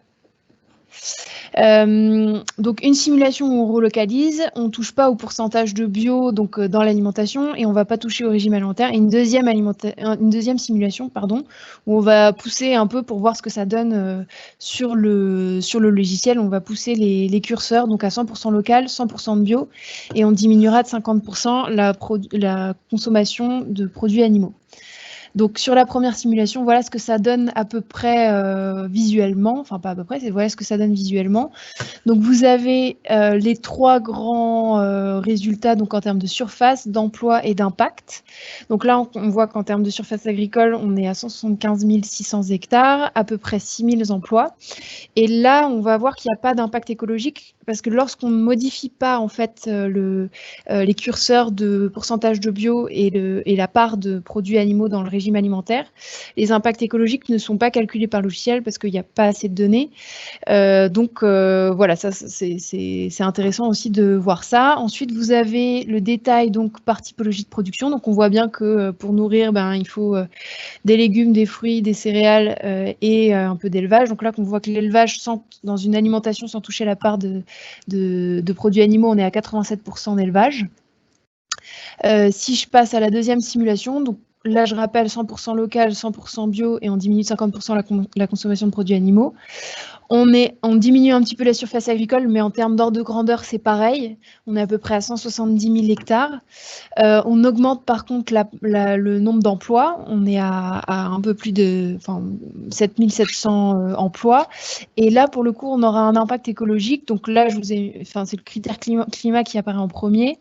Donc une simulation où on relocalise, on ne touche pas au pourcentage de bio donc dans l'alimentation et on ne va pas toucher au régime alimentaire. Et une deuxième simulation, pardon, où on va pousser un peu pour voir ce que ça donne sur le logiciel. On va pousser les curseurs donc à 100% local, 100% de bio et on diminuera de 50% la consommation de produits animaux. Donc sur la première simulation, voilà ce que ça donne à peu près visuellement, enfin pas à peu près, voilà ce que ça donne visuellement. Donc vous avez les 3 grands résultats donc en termes de surface, d'emploi et d'impact. Donc là on voit qu'en termes de surface agricole, on est à 175 600 hectares, à peu près 6 000 emplois. Et là on va voir qu'il n'y a pas d'impact écologique parce que lorsqu'on ne modifie pas en fait les curseurs de pourcentage de bio et la part de produits animaux dans le régime alimentaire, les impacts écologiques ne sont pas calculés par le logiciel parce qu'il n'y a pas assez de données. Donc voilà, ça c'est intéressant aussi de voir ça. Ensuite, vous avez le détail donc par typologie de production. Donc on voit bien que pour nourrir, il faut des légumes, des fruits, des céréales et un peu d'élevage. Donc là, on voit que l'élevage dans une alimentation sans toucher la part de produits animaux, on est à 87% d'élevage. Si je passe à la deuxième simulation, donc là, je rappelle 100% local, 100% bio et on diminue de 50% la consommation de produits animaux. On diminue un petit peu la surface agricole, mais en termes d'ordre de grandeur, c'est pareil. On est à peu près à 170 000 hectares. On augmente par contre le nombre d'emplois. On est à un peu plus de 7 700 emplois. Et là, pour le coup, on aura un impact écologique. Donc là, c'est le critère climat qui apparaît en premier.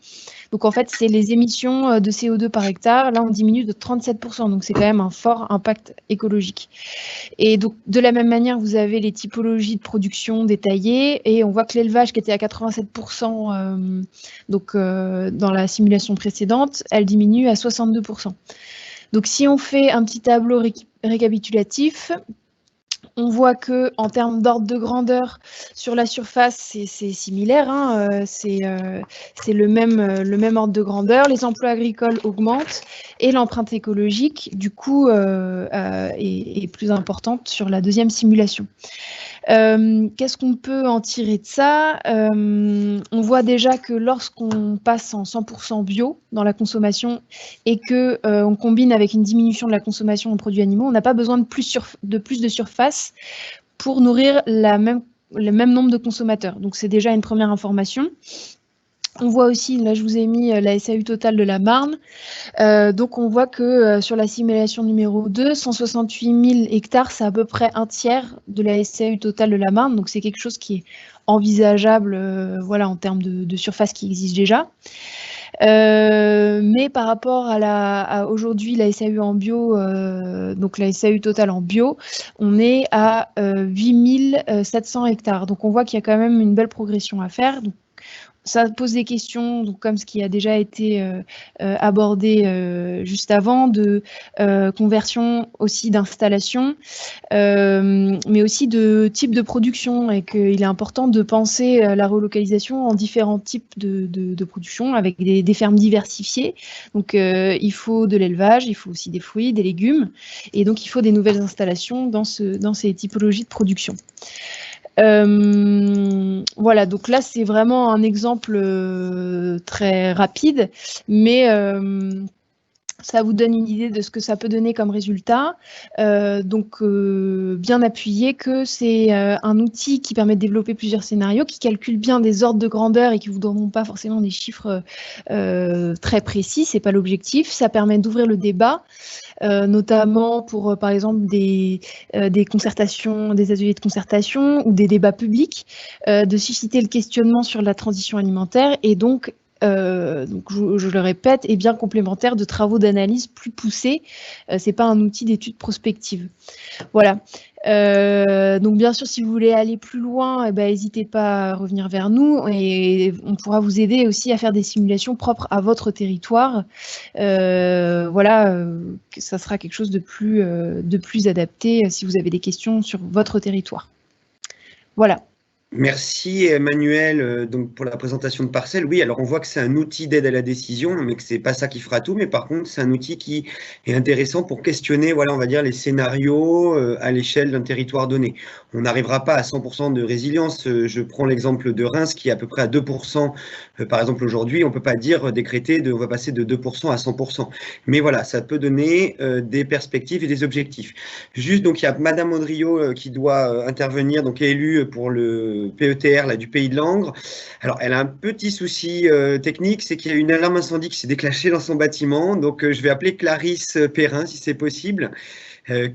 Donc en fait, c'est les émissions de CO2 par hectare. Là, on diminue de 37%. Donc c'est quand même un fort impact écologique. Et donc de la même manière, vous avez les typologies de production détaillées et on voit que l'élevage qui était à 87% dans la simulation précédente, elle diminue à 62%. Donc si on fait un petit tableau récapitulatif, on voit que en termes d'ordre de grandeur sur la surface, c'est similaire, hein, c'est le même ordre de grandeur. Les emplois agricoles augmentent et l'empreinte écologique, du coup, est plus importante sur la deuxième simulation. Qu'est-ce qu'on peut en tirer de ça? On voit déjà que lorsqu'on passe en 100% bio dans la consommation et que on combine avec une diminution de la consommation de produits animaux, on n'a pas besoin de plus de surface pour nourrir le même nombre de consommateurs. Donc c'est déjà une première information. On voit aussi, là je vous ai mis la SAU totale de la Marne. Donc on voit que sur la simulation numéro 2, 168 000 hectares, c'est à peu près un tiers de la SAU totale de la Marne. Donc c'est quelque chose qui est envisageable voilà, en termes de surface qui existe déjà. Mais par rapport à aujourd'hui la SAU en bio, donc la SAU totale en bio, on est à 8 700 hectares. Donc on voit qu'il y a quand même une belle progression à faire. Donc, ça pose des questions, donc comme ce qui a déjà été abordé juste avant, de conversion aussi d'installation, mais aussi de type de production, et qu'il est important de penser la relocalisation en différents types de production, avec des fermes diversifiées. Donc il faut de l'élevage, il faut aussi des fruits, des légumes, et donc il faut des nouvelles installations dans ces typologies de production. Voilà, donc là c'est vraiment un exemple très rapide, mais ça vous donne une idée de ce que ça peut donner comme résultat. Donc bien appuyé que c'est un outil qui permet de développer plusieurs scénarios, qui calcule bien des ordres de grandeur et qui vous donneront pas forcément des chiffres très précis, c'est pas l'objectif. Ça permet d'ouvrir le débat. Notamment pour, par exemple, des concertations, des ateliers de concertation ou des débats publics, de susciter le questionnement sur la transition alimentaire, et donc je le répète, est bien complémentaire de travaux d'analyse plus poussés. C'est pas un outil d'étude prospective. Voilà. Donc bien sûr, si vous voulez aller plus loin, n'hésitez pas à revenir vers nous, et on pourra vous aider aussi à faire des simulations propres à votre territoire. Voilà, ça sera quelque chose de plus adapté si vous avez des questions sur votre territoire. Voilà. Merci Emmanuel donc pour la présentation de Parcelle. Oui, alors on voit que c'est un outil d'aide à la décision, mais que c'est pas ça qui fera tout. Mais par contre, c'est un outil qui est intéressant pour questionner, voilà, on va dire les scénarios à l'échelle d'un territoire donné. On n'arrivera pas à 100% de résilience. Je prends l'exemple de Reims qui est à peu près à 2%. Par exemple, aujourd'hui, on peut pas dire décréter on va passer de 2% à 100%. Mais voilà, ça peut donner des perspectives et des objectifs. Juste, donc il y a Madame Audriot qui doit intervenir, donc élue pour le PETR là, du Pays de Langres. Alors, elle a un petit souci technique, c'est qu'il y a une alarme incendie qui s'est déclenchée dans son bâtiment. Donc, je vais appeler Clarisse Perrin, si c'est possible.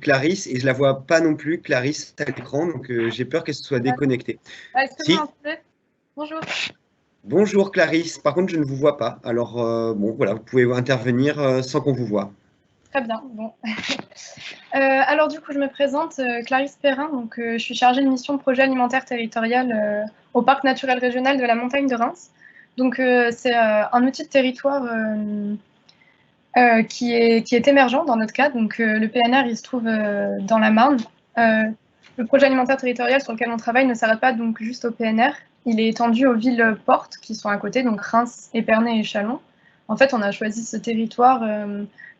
Clarisse, et je la vois pas non plus, Clarisse, à l'écran, donc j'ai peur qu'elle se soit déconnectée. Est-ce que vous m'entendez ? Bonjour. Bonjour Clarisse, par contre, je ne vous vois pas. Alors, bon, voilà, vous pouvez intervenir sans qu'on vous voit. Très bien, bon. Alors du coup, je me présente, Clarisse Perrin, donc je suis chargée de mission projet alimentaire territorial au Parc naturel régional de la montagne de Reims. Donc c'est un outil de territoire qui est émergent dans notre cas. Donc le PNR, il se trouve dans la Marne. Le projet alimentaire territorial sur lequel on travaille ne s'arrête pas donc juste au PNR. Il est étendu aux villes portes qui sont à côté, donc Reims, Épernay et Châlons. En fait, on a choisi ce territoire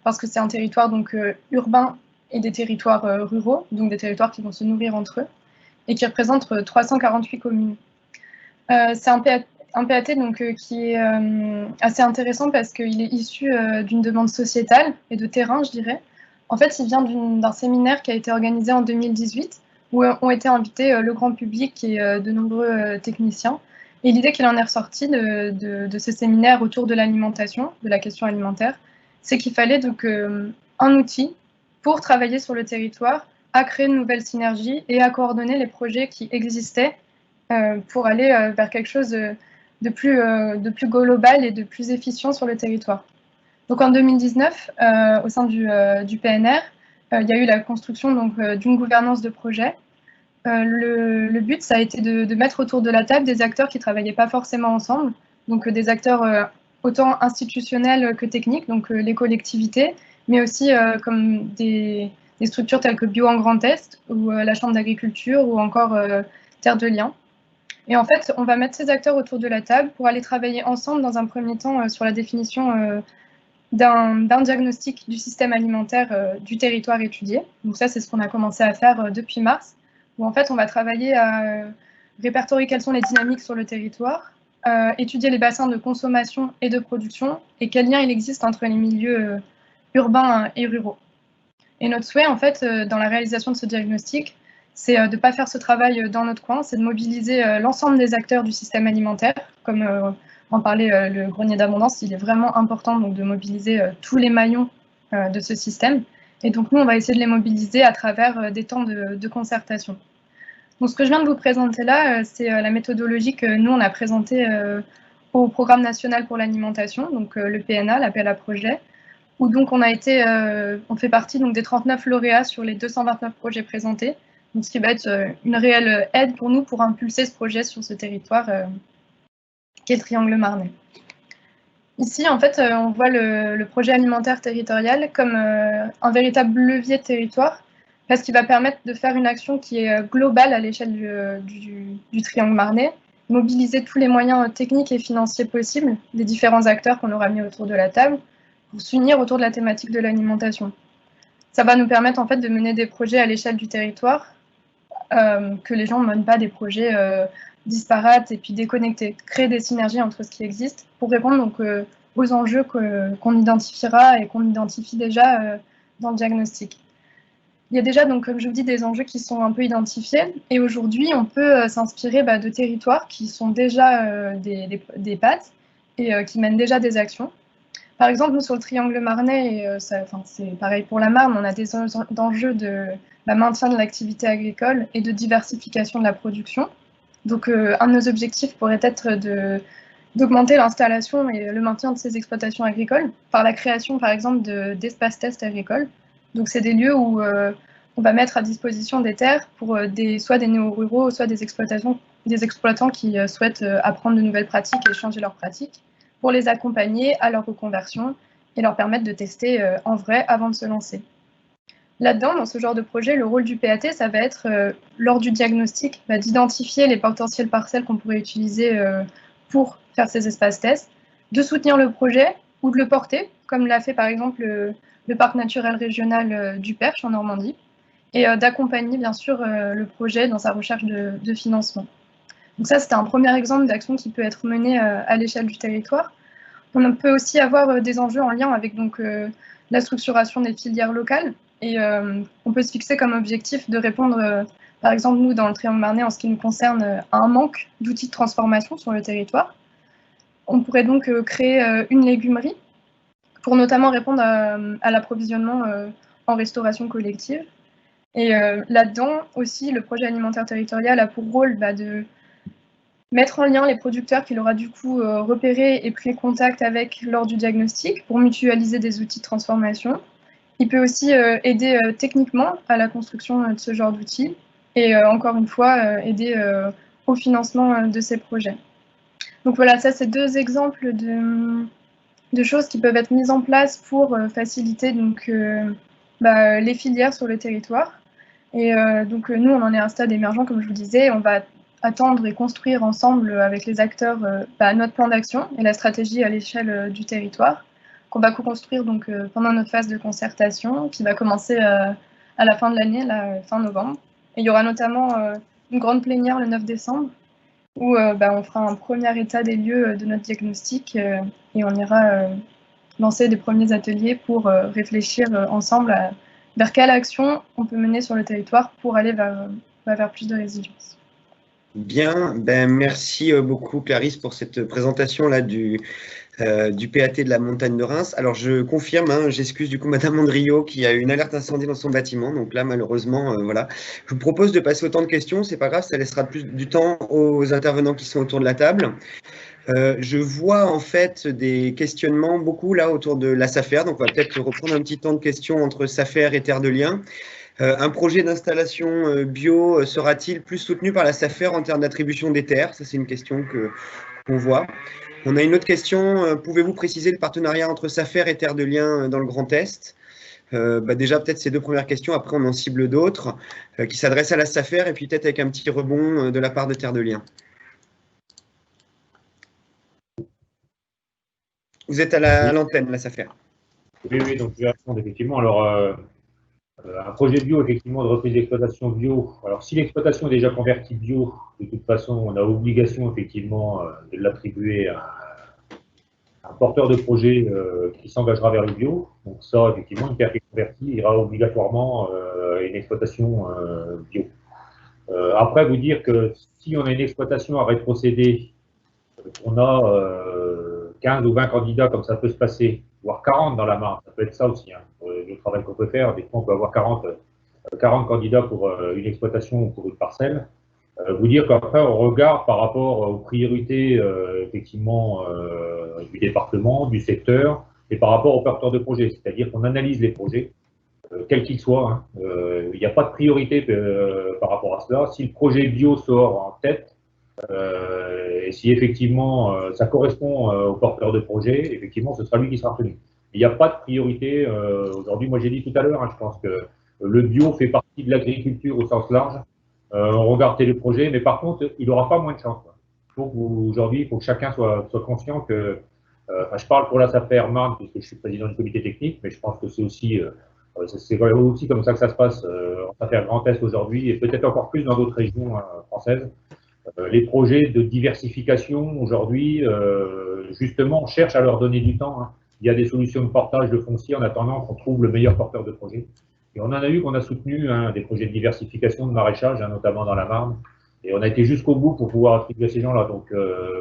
parce que c'est un territoire donc urbain et des territoires ruraux, donc des territoires qui vont se nourrir entre eux, et qui représentent 348 communes. C'est un PAT donc, qui est assez intéressant parce qu'il est issu d'une demande sociétale et de terrain, je dirais. En fait, il vient d'un séminaire qui a été organisé en 2018, où ont été invités le grand public et de nombreux techniciens. Et l'idée qu'il en est ressortie de ce séminaire autour de l'alimentation, de la question alimentaire, c'est qu'il fallait donc un outil pour travailler sur le territoire, à créer de nouvelles synergies et à coordonner les projets qui existaient pour aller vers quelque chose de plus global et de plus efficient sur le territoire. Donc en 2019, au sein du PNR, il y a eu la construction d'une gouvernance de projet. Le but, ça a été de mettre autour de la table des acteurs qui ne travaillaient pas forcément ensemble, donc des acteurs autant institutionnels que techniques, donc les collectivités, mais aussi comme des structures telles que Bio en Grand Est, ou la Chambre d'agriculture, ou encore Terre de Liens. Et en fait, on va mettre ces acteurs autour de la table pour aller travailler ensemble dans un premier temps sur la définition d'un diagnostic du système alimentaire du territoire étudié. Donc ça, c'est ce qu'on a commencé à faire depuis mars, où en fait, on va travailler à répertorier quelles sont les dynamiques sur le territoire, étudier les bassins de consommation et de production, et quel lien il existe entre les milieux urbains et ruraux. Et notre souhait, en fait, dans la réalisation de ce diagnostic, c'est de ne pas faire ce travail dans notre coin, c'est de mobiliser l'ensemble des acteurs du système alimentaire, comme en parlait, le grenier d'abondance, il est vraiment important donc, de mobiliser tous les maillons de ce système. Et donc, nous, on va essayer de les mobiliser à travers des temps de concertation. Donc, ce que je viens de vous présenter là, c'est la méthodologie que nous, on a présentée au Programme national pour l'alimentation, donc le PNA, l'appel à projet, où donc on fait partie donc, des 39 lauréats sur les 229 projets présentés, donc ce qui va être une réelle aide pour nous pour impulser ce projet sur ce territoire qui est le Triangle Marnais. Ici, en fait, on voit le projet alimentaire territorial comme un véritable levier de territoire, parce qu'il va permettre de faire une action qui est globale à l'échelle du Triangle Marnais, mobiliser tous les moyens techniques et financiers possibles des différents acteurs qu'on aura mis autour de la table pour s'unir autour de la thématique de l'alimentation. Ça va nous permettre en fait de mener des projets à l'échelle du territoire, que les gens ne mènent pas des projets disparates et puis déconnectés, créer des synergies entre ce qui existe pour répondre donc, aux enjeux qu'on identifiera et qu'on identifie déjà dans le diagnostic. Il y a déjà, donc, comme je vous dis, des enjeux qui sont un peu identifiés. Et aujourd'hui, on peut s'inspirer de territoires qui sont déjà des pattes et qui mènent déjà des actions. Par exemple, nous, sur le Triangle Marnais, c'est pareil pour la Marne, on a des enjeux de maintien de l'activité agricole et de diversification de la production. Donc, un de nos objectifs pourrait être d'augmenter l'installation et le maintien de ces exploitations agricoles par la création, par exemple, d'espaces tests agricoles. Donc, c'est des lieux où on va mettre à disposition des terres pour soit des néo-ruraux, soit des exploitants qui souhaitent apprendre de nouvelles pratiques et changer leurs pratiques, pour les accompagner à leur reconversion et leur permettre de tester en vrai avant de se lancer. Là-dedans, dans ce genre de projet, le rôle du PAT, ça va être, lors du diagnostic, d'identifier les potentielles parcelles qu'on pourrait utiliser pour faire ces espaces tests, de soutenir le projet ou de le porter, comme l'a fait par exemple le parc naturel régional du Perche en Normandie, et d'accompagner bien sûr le projet dans sa recherche de financement. Donc ça, c'était un premier exemple d'action qui peut être menée à l'échelle du territoire. On peut aussi avoir des enjeux en lien avec donc, la structuration des filières locales, et on peut se fixer comme objectif de répondre, par exemple, nous, dans le Triangle Marnais, en ce qui nous concerne, à un manque d'outils de transformation sur le territoire. On pourrait donc créer une légumerie pour notamment répondre à l'approvisionnement en restauration collective. Et là-dedans aussi, le projet alimentaire territorial a pour rôle de mettre en lien les producteurs qu'il aura du coup repérés et pris contact avec lors du diagnostic pour mutualiser des outils de transformation. Il peut aussi aider techniquement à la construction de ce genre d'outils et encore une fois aider au financement de ces projets. Donc voilà, ça c'est deux exemples de choses qui peuvent être mises en place pour faciliter donc, les filières sur le territoire. Et donc nous, on en est à un stade émergent, comme je vous disais. On va attendre et construire ensemble avec les acteurs notre plan d'action et la stratégie à l'échelle du territoire, qu'on va co-construire donc, pendant notre phase de concertation, qui va commencer à la fin de l'année, fin novembre. Et il y aura notamment une grande plénière le 9 décembre, où on fera un premier état des lieux de notre diagnostic et on ira lancer des premiers ateliers pour réfléchir ensemble vers quelle action on peut mener sur le territoire pour aller vers plus de résilience. Bien, merci beaucoup Clarisse pour cette présentation là du PAT de la montagne de Reims. Alors je confirme, j'excuse du coup Madame Andriot qui a eu une alerte incendie dans son bâtiment, donc là malheureusement voilà. Je vous propose de passer au temps de questions, c'est pas grave, ça laissera plus du temps aux intervenants qui sont autour de la table. Je vois en fait des questionnements beaucoup là autour de la SAFER, donc on va peut-être reprendre un petit temps de questions entre SAFER et Terre de Liens. Un projet d'installation bio sera-t-il plus soutenu par la SAFER en termes d'attribution des terres? Ça c'est une question qu'on voit. On a une autre question, pouvez-vous préciser le partenariat entre SAFER et Terre de Liens dans le Grand Est? Déjà peut-être ces deux premières questions, après on en cible d'autres qui s'adressent à la SAFER et puis peut-être avec un petit rebond de la part de Terre de Liens. Vous êtes à l'antenne, la SAFER. Oui, donc je vais répondre effectivement. Alors, un projet bio, effectivement, de reprise d'exploitation bio. Alors, si l'exploitation est déjà convertie bio, de toute façon, on a obligation, effectivement, de l'attribuer à un porteur de projet qui s'engagera vers le bio. Donc ça, effectivement, une terre qui est convertie ira obligatoirement à une exploitation bio. Après, vous dire que si on a une exploitation à rétrocéder, on a 15 ou 20 candidats, comme ça peut se passer, voire 40 dans la Marne, ça peut être ça aussi, hein, le travail qu'on peut faire. Des fois, on peut avoir 40 candidats pour une exploitation ou pour une parcelle. Vous dire qu'après, on regarde par rapport aux priorités, effectivement, du département, du secteur, et par rapport aux porteurs de projets. C'est-à-dire qu'on analyse les projets, quels qu'ils soient. Hein. Il n'y a pas de priorité par rapport à cela. Si le projet bio sort en tête, et si effectivement ça correspond au porteur de projet, effectivement, ce sera lui qui sera retenu. Il n'y a pas de priorité. Aujourd'hui, moi j'ai dit tout à l'heure, hein, je pense que le bio fait partie de l'agriculture au sens large. On regarde les projets, mais par contre, il n'aura pas moins de chance. Aujourd'hui, il faut que chacun soit conscient que, je parle pour la SAFER Marne, puisque je suis président du comité technique, mais je pense que c'est aussi comme ça que ça se passe en SAFER Grand Est aujourd'hui, et peut-être encore plus dans d'autres régions françaises. Les projets de diversification aujourd'hui, justement, on cherche à leur donner du temps. Hein. Il y a des solutions de portage de foncier en attendant qu'on trouve le meilleur porteur de projet. Et on en a eu qu'on a soutenu des projets de diversification de maraîchage, notamment dans la Marne. Et on a été jusqu'au bout pour pouvoir attribuer ces gens-là. Donc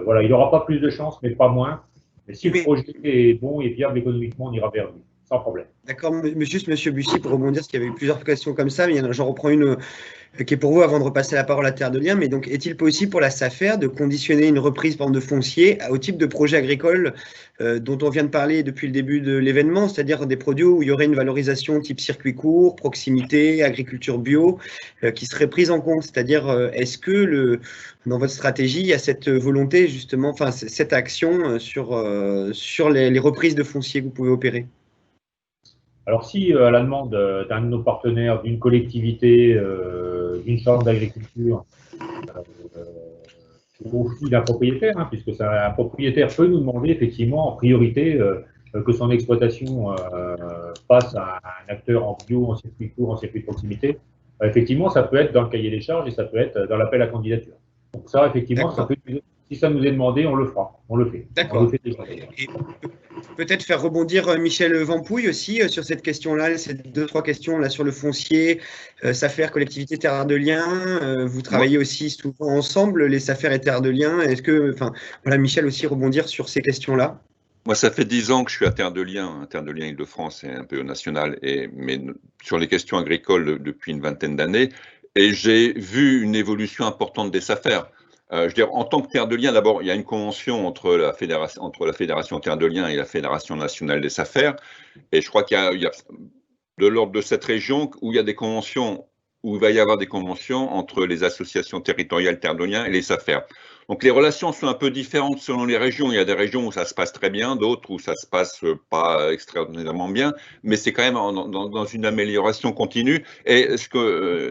voilà, il n'aura pas plus de chance, mais pas moins. Mais si le projet est bon et viable économiquement, on ira vers lui, sans problème. D'accord, juste Monsieur Bussy, pour rebondir, parce qu'il y avait eu plusieurs questions comme ça, mais j'en reprends une qui est pour vous avant de repasser la parole à Terre de Liens. Mais donc, est-il possible pour la SAFER de conditionner une reprise par de foncier au type de projet agricole dont on vient de parler depuis le début de l'événement, c'est-à-dire des produits où il y aurait une valorisation type circuit court, proximité, agriculture bio, qui serait prise en compte? C'est-à-dire, est-ce que dans votre stratégie, il y a cette volonté, justement, enfin, cette action sur les reprises de foncier que vous pouvez opérer? Alors si, à la demande d'un de nos partenaires, d'une collectivité, d'une chambre d'agriculture, ou aussi d'un propriétaire, hein, puisque un propriétaire peut nous demander effectivement en priorité que son exploitation passe à un acteur en bio, en circuit court, en circuit de proximité. Effectivement, ça peut être dans le cahier des charges et ça peut être dans l'appel à candidature. Donc ça, effectivement, si ça nous est demandé, on le fera, on le fait. D'accord. Et peut-être faire rebondir Michel Vampouille aussi sur cette question-là, ces 2-3 questions là sur le foncier, SAFER, collectivité Terre de Liens. Vous travaillez aussi souvent ensemble, les SAFER et Terre de Liens. Est-ce que, voilà, Michel aussi rebondir sur ces questions-là? Moi, ça fait 10 ans que je suis à Terre de Liens Île-de-France et un peu national, mais sur les questions agricoles depuis une vingtaine d'années, et j'ai vu une évolution importante des SAFER. Je veux dire, en tant que Terre de Liens, d'abord, il y a une convention entre la Fédération Terre de Liens et la Fédération nationale des SAFER, et je crois qu'il y a de l'ordre de cette région où il y a des conventions, où il va y avoir des conventions entre les associations territoriales Terre de Liens et les SAFER. Donc les relations sont un peu différentes selon les régions. Il y a des régions où ça se passe très bien, d'autres où ça se passe pas extraordinairement bien, mais c'est quand même dans une amélioration continue. Et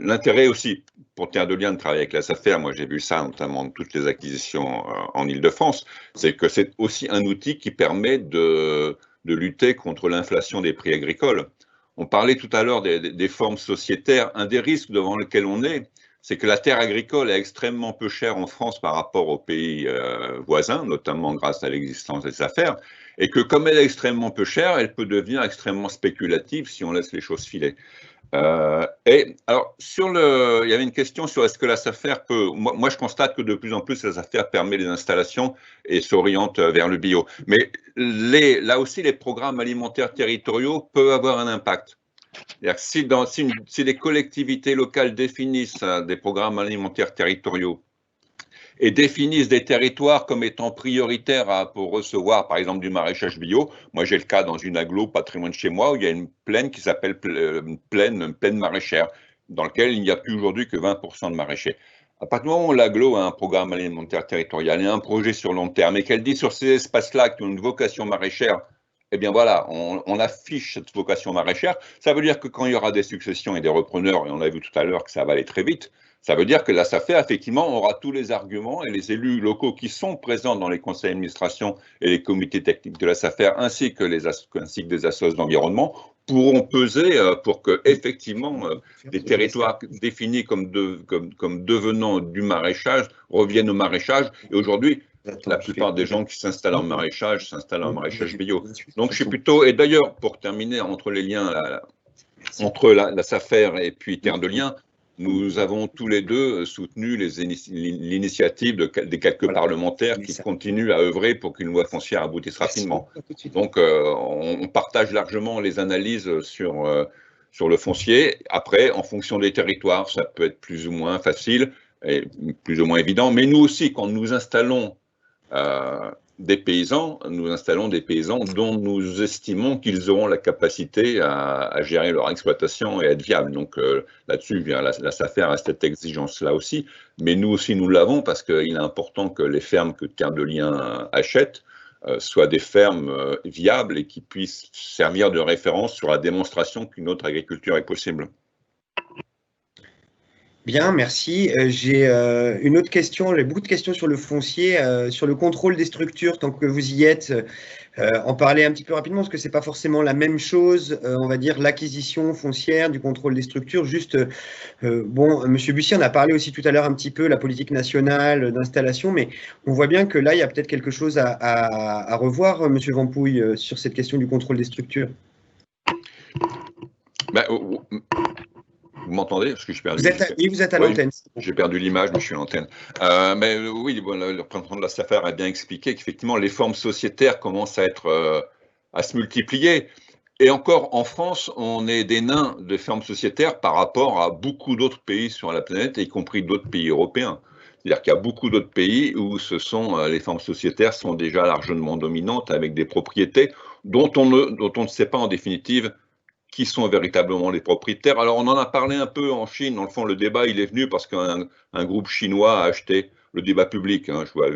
l'intérêt aussi pour Terre de Liens de travailler avec la SAFER, moi j'ai vu ça notamment de toutes les acquisitions en Île-de-France, c'est que c'est aussi un outil qui permet de lutter contre l'inflation des prix agricoles. On parlait tout à l'heure des formes sociétaires. Un des risques devant lequel on est, c'est que la terre agricole est extrêmement peu chère en France par rapport aux pays voisins, notamment grâce à l'existence des SAFER, et que comme elle est extrêmement peu chère, elle peut devenir extrêmement spéculative si on laisse les choses filer. Et alors, il y avait une question sur est-ce que la SAFER peut... Moi, je constate que de plus en plus, la SAFER permet les installations et s'oriente vers le bio. Mais là aussi, les programmes alimentaires territoriaux peuvent avoir un impact. Si les collectivités locales définissent des programmes alimentaires territoriaux et définissent des territoires comme étant prioritaires pour recevoir, par exemple, du maraîchage bio. Moi, j'ai le cas dans une agglo pas très loin de chez moi où il y a une plaine qui s'appelle plaine maraîchère, dans laquelle il n'y a plus aujourd'hui que 20% de maraîchers. À partir du moment où l'agglo a un programme alimentaire territorial et un projet sur long terme et qu'elle dit sur ces espaces-là qui ont une vocation maraîchère, eh bien voilà, on affiche cette vocation maraîchère. Ça veut dire que quand il y aura des successions et des repreneurs, et on a vu tout à l'heure que ça va aller très vite, ça veut dire que la SAFER, effectivement, aura tous les arguments et les élus locaux qui sont présents dans les conseils d'administration et les comités techniques de la SAFER, ainsi que des associations d'environnement, pourront peser pour que, effectivement, des territoires définis comme devenant du maraîchage reviennent au maraîchage. Et aujourd'hui, la plupart des gens qui s'installent en maraîchage s'installent en maraîchage bio. Donc, je suis plutôt... Et d'ailleurs, pour terminer, entre les liens, entre la SAFER et puis Terre de Liens, nous avons tous les deux soutenu l'initiative des quelques parlementaires qui continuent à œuvrer pour qu'une loi foncière aboutisse rapidement. Donc, on partage largement les analyses sur le foncier. Après, en fonction des territoires, ça peut être plus ou moins facile et plus ou moins évident. Mais nous aussi, quand nous installons des paysans dont nous estimons qu'ils auront la capacité à gérer leur exploitation et à être viables. Donc là-dessus, la SAFER a cette exigence-là aussi. Mais nous aussi, nous l'avons parce qu'il est important que les fermes que Terre de Liens achète soient des fermes viables et qui puissent servir de référence sur la démonstration qu'une autre agriculture est possible. Bien, merci. J'ai une autre question. J'ai beaucoup de questions sur le foncier, sur le contrôle des structures. Tant que vous y êtes, en parler un petit peu rapidement, parce que c'est pas forcément la même chose, on va dire, l'acquisition foncière, du contrôle des structures. Juste, bon, Monsieur Bussier en a parlé aussi tout à l'heure un petit peu, la politique nationale d'installation, mais on voit bien que là, il y a peut-être quelque chose à revoir, Monsieur Vampouille, sur cette question du contrôle des structures. Ben, vous m'entendez? Parce que je perdu. Vous êtes à l'antenne. J'ai perdu l'image, mais je suis à l'antenne. Mais oui, bon, le représentant de la SAFER a bien expliqué qu'effectivement, les formes sociétaires commencent à se multiplier. Et encore, en France, on est des nains de fermes sociétaires par rapport à beaucoup d'autres pays sur la planète, y compris d'autres pays européens. C'est-à-dire qu'il y a beaucoup d'autres pays où les formes sociétaires sont déjà largement dominantes avec des propriétés dont on ne sait pas en définitive qui sont véritablement les propriétaires. Alors, on en a parlé un peu en Chine. Dans le fond, le débat, il est venu parce qu'un groupe chinois a acheté le débat public. Hein, je vois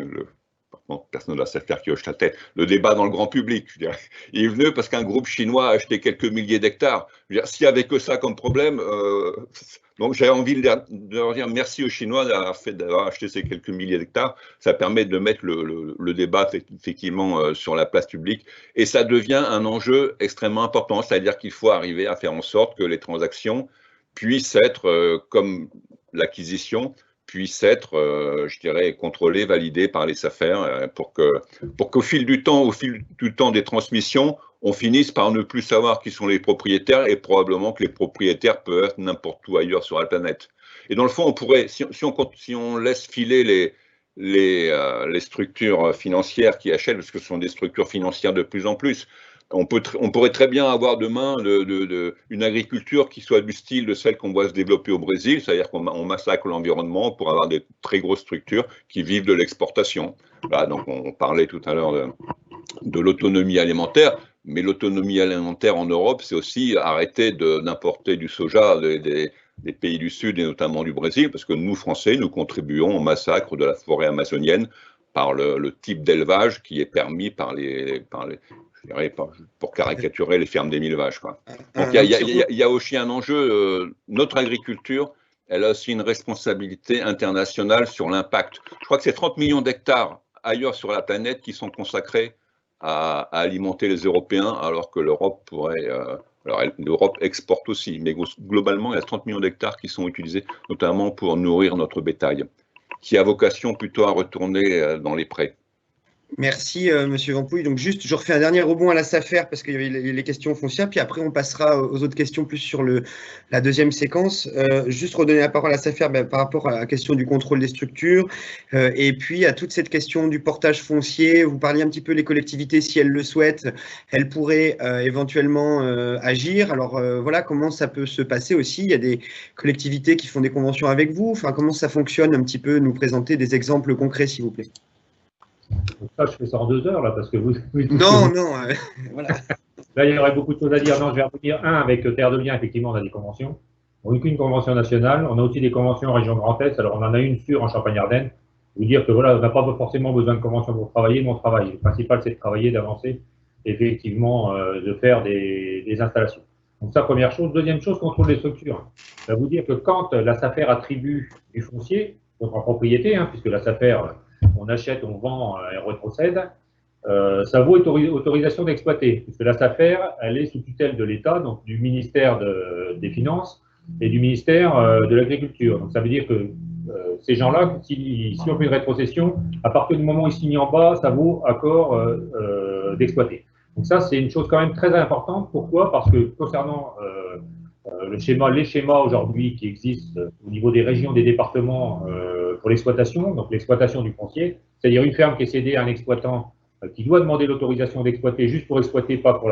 personne de la SAFER qui hoche la tête. Le débat dans le grand public, je dirais. Il est venu parce qu'un groupe chinois a acheté quelques milliers d'hectares. S'il n'y avait que ça comme problème, donc j'ai envie de leur dire merci aux Chinois d'avoir acheté ces quelques milliers d'hectares. Ça permet de mettre le débat effectivement sur la place publique et ça devient un enjeu extrêmement important. C'est-à-dire qu'il faut arriver à faire en sorte que les transactions puissent être, comme l'acquisition, puissent être, je dirais, contrôlées, validées par les SAFER pour qu'au fil du temps des transmissions, on finisse par ne plus savoir qui sont les propriétaires et probablement que les propriétaires peuvent être n'importe où ailleurs sur la planète. Et dans le fond, on pourrait, si on laisse filer les structures financières qui achètent, parce que ce sont des structures financières de plus en plus, on pourrait très bien avoir demain une agriculture qui soit du style de celle qu'on voit se développer au Brésil, c'est-à-dire qu'on massacre l'environnement pour avoir des très grosses structures qui vivent de l'exportation. Voilà, donc on parlait tout à l'heure de l'autonomie alimentaire, mais l'autonomie alimentaire en Europe, c'est aussi arrêter d'importer du soja des pays du Sud et notamment du Brésil, parce que nous, Français, nous contribuons au massacre de la forêt amazonienne par le type d'élevage qui est permis pour caricaturer les fermes des 1000 vaches. Quoi. Donc il y a aussi un enjeu, notre agriculture, elle a aussi une responsabilité internationale sur l'impact. Je crois que c'est 30 millions d'hectares ailleurs sur la planète qui sont consacrés à alimenter les Européens, alors que l'Europe pourrait... l'Europe exporte aussi, mais globalement, il y a 30 millions d'hectares qui sont utilisés, notamment pour nourrir notre bétail, qui a vocation plutôt à retourner dans les prés. Merci, Monsieur Vampouille. Donc, juste, je refais un dernier rebond à la SAFER parce qu'il y avait les questions foncières, puis après, on passera aux autres questions plus sur la deuxième séquence. Juste redonner la parole à la SAFER par rapport à la question du contrôle des structures et puis à toute cette question du portage foncier. Vous parliez un petit peu des collectivités, si elles le souhaitent, elles pourraient éventuellement agir. Alors, voilà, comment ça peut se passer aussi. Il y a des collectivités qui font des conventions avec vous. Enfin, comment ça fonctionne un petit peu, nous présenter des exemples concrets, s'il vous plaît. Donc ça, je fais ça en 2 heures, là, parce que vous... Non, voilà. Là, il y aurait beaucoup de choses à dire. Non, je vais revenir. Avec Terre de Liens, effectivement, on a des conventions. On n'a qu'une convention nationale. On a aussi des conventions en région Grand Est. Alors, on en a une sûre en Champagne-Ardenne. Vous dire que voilà, on n'a pas forcément besoin de convention pour travailler, mais on travaille. Le principal, c'est de travailler, d'avancer, effectivement, de faire des installations. Donc ça, première chose. Deuxième chose, contrôle des structures. Ça veut vous dire que quand la SAFER attribue du foncier, donc en propriété, puisque la SAFER... on achète, on vend et on rétrocède, ça vaut autorisation d'exploiter, puisque la SAFER, elle est sous tutelle de l'État, donc du ministère des Finances et du ministère de l'Agriculture. Donc ça veut dire que ces gens-là, si on fait une rétrocession, à partir du moment où ils signent en bas, ça vaut accord d'exploiter. Donc ça, c'est une chose quand même très importante. Pourquoi? Parce que concernant les schémas aujourd'hui qui existent au niveau des régions, des départements pour l'exploitation, donc l'exploitation du foncier, c'est-à-dire une ferme qui est cédée à un exploitant qui doit demander l'autorisation d'exploiter juste pour exploiter, pas pour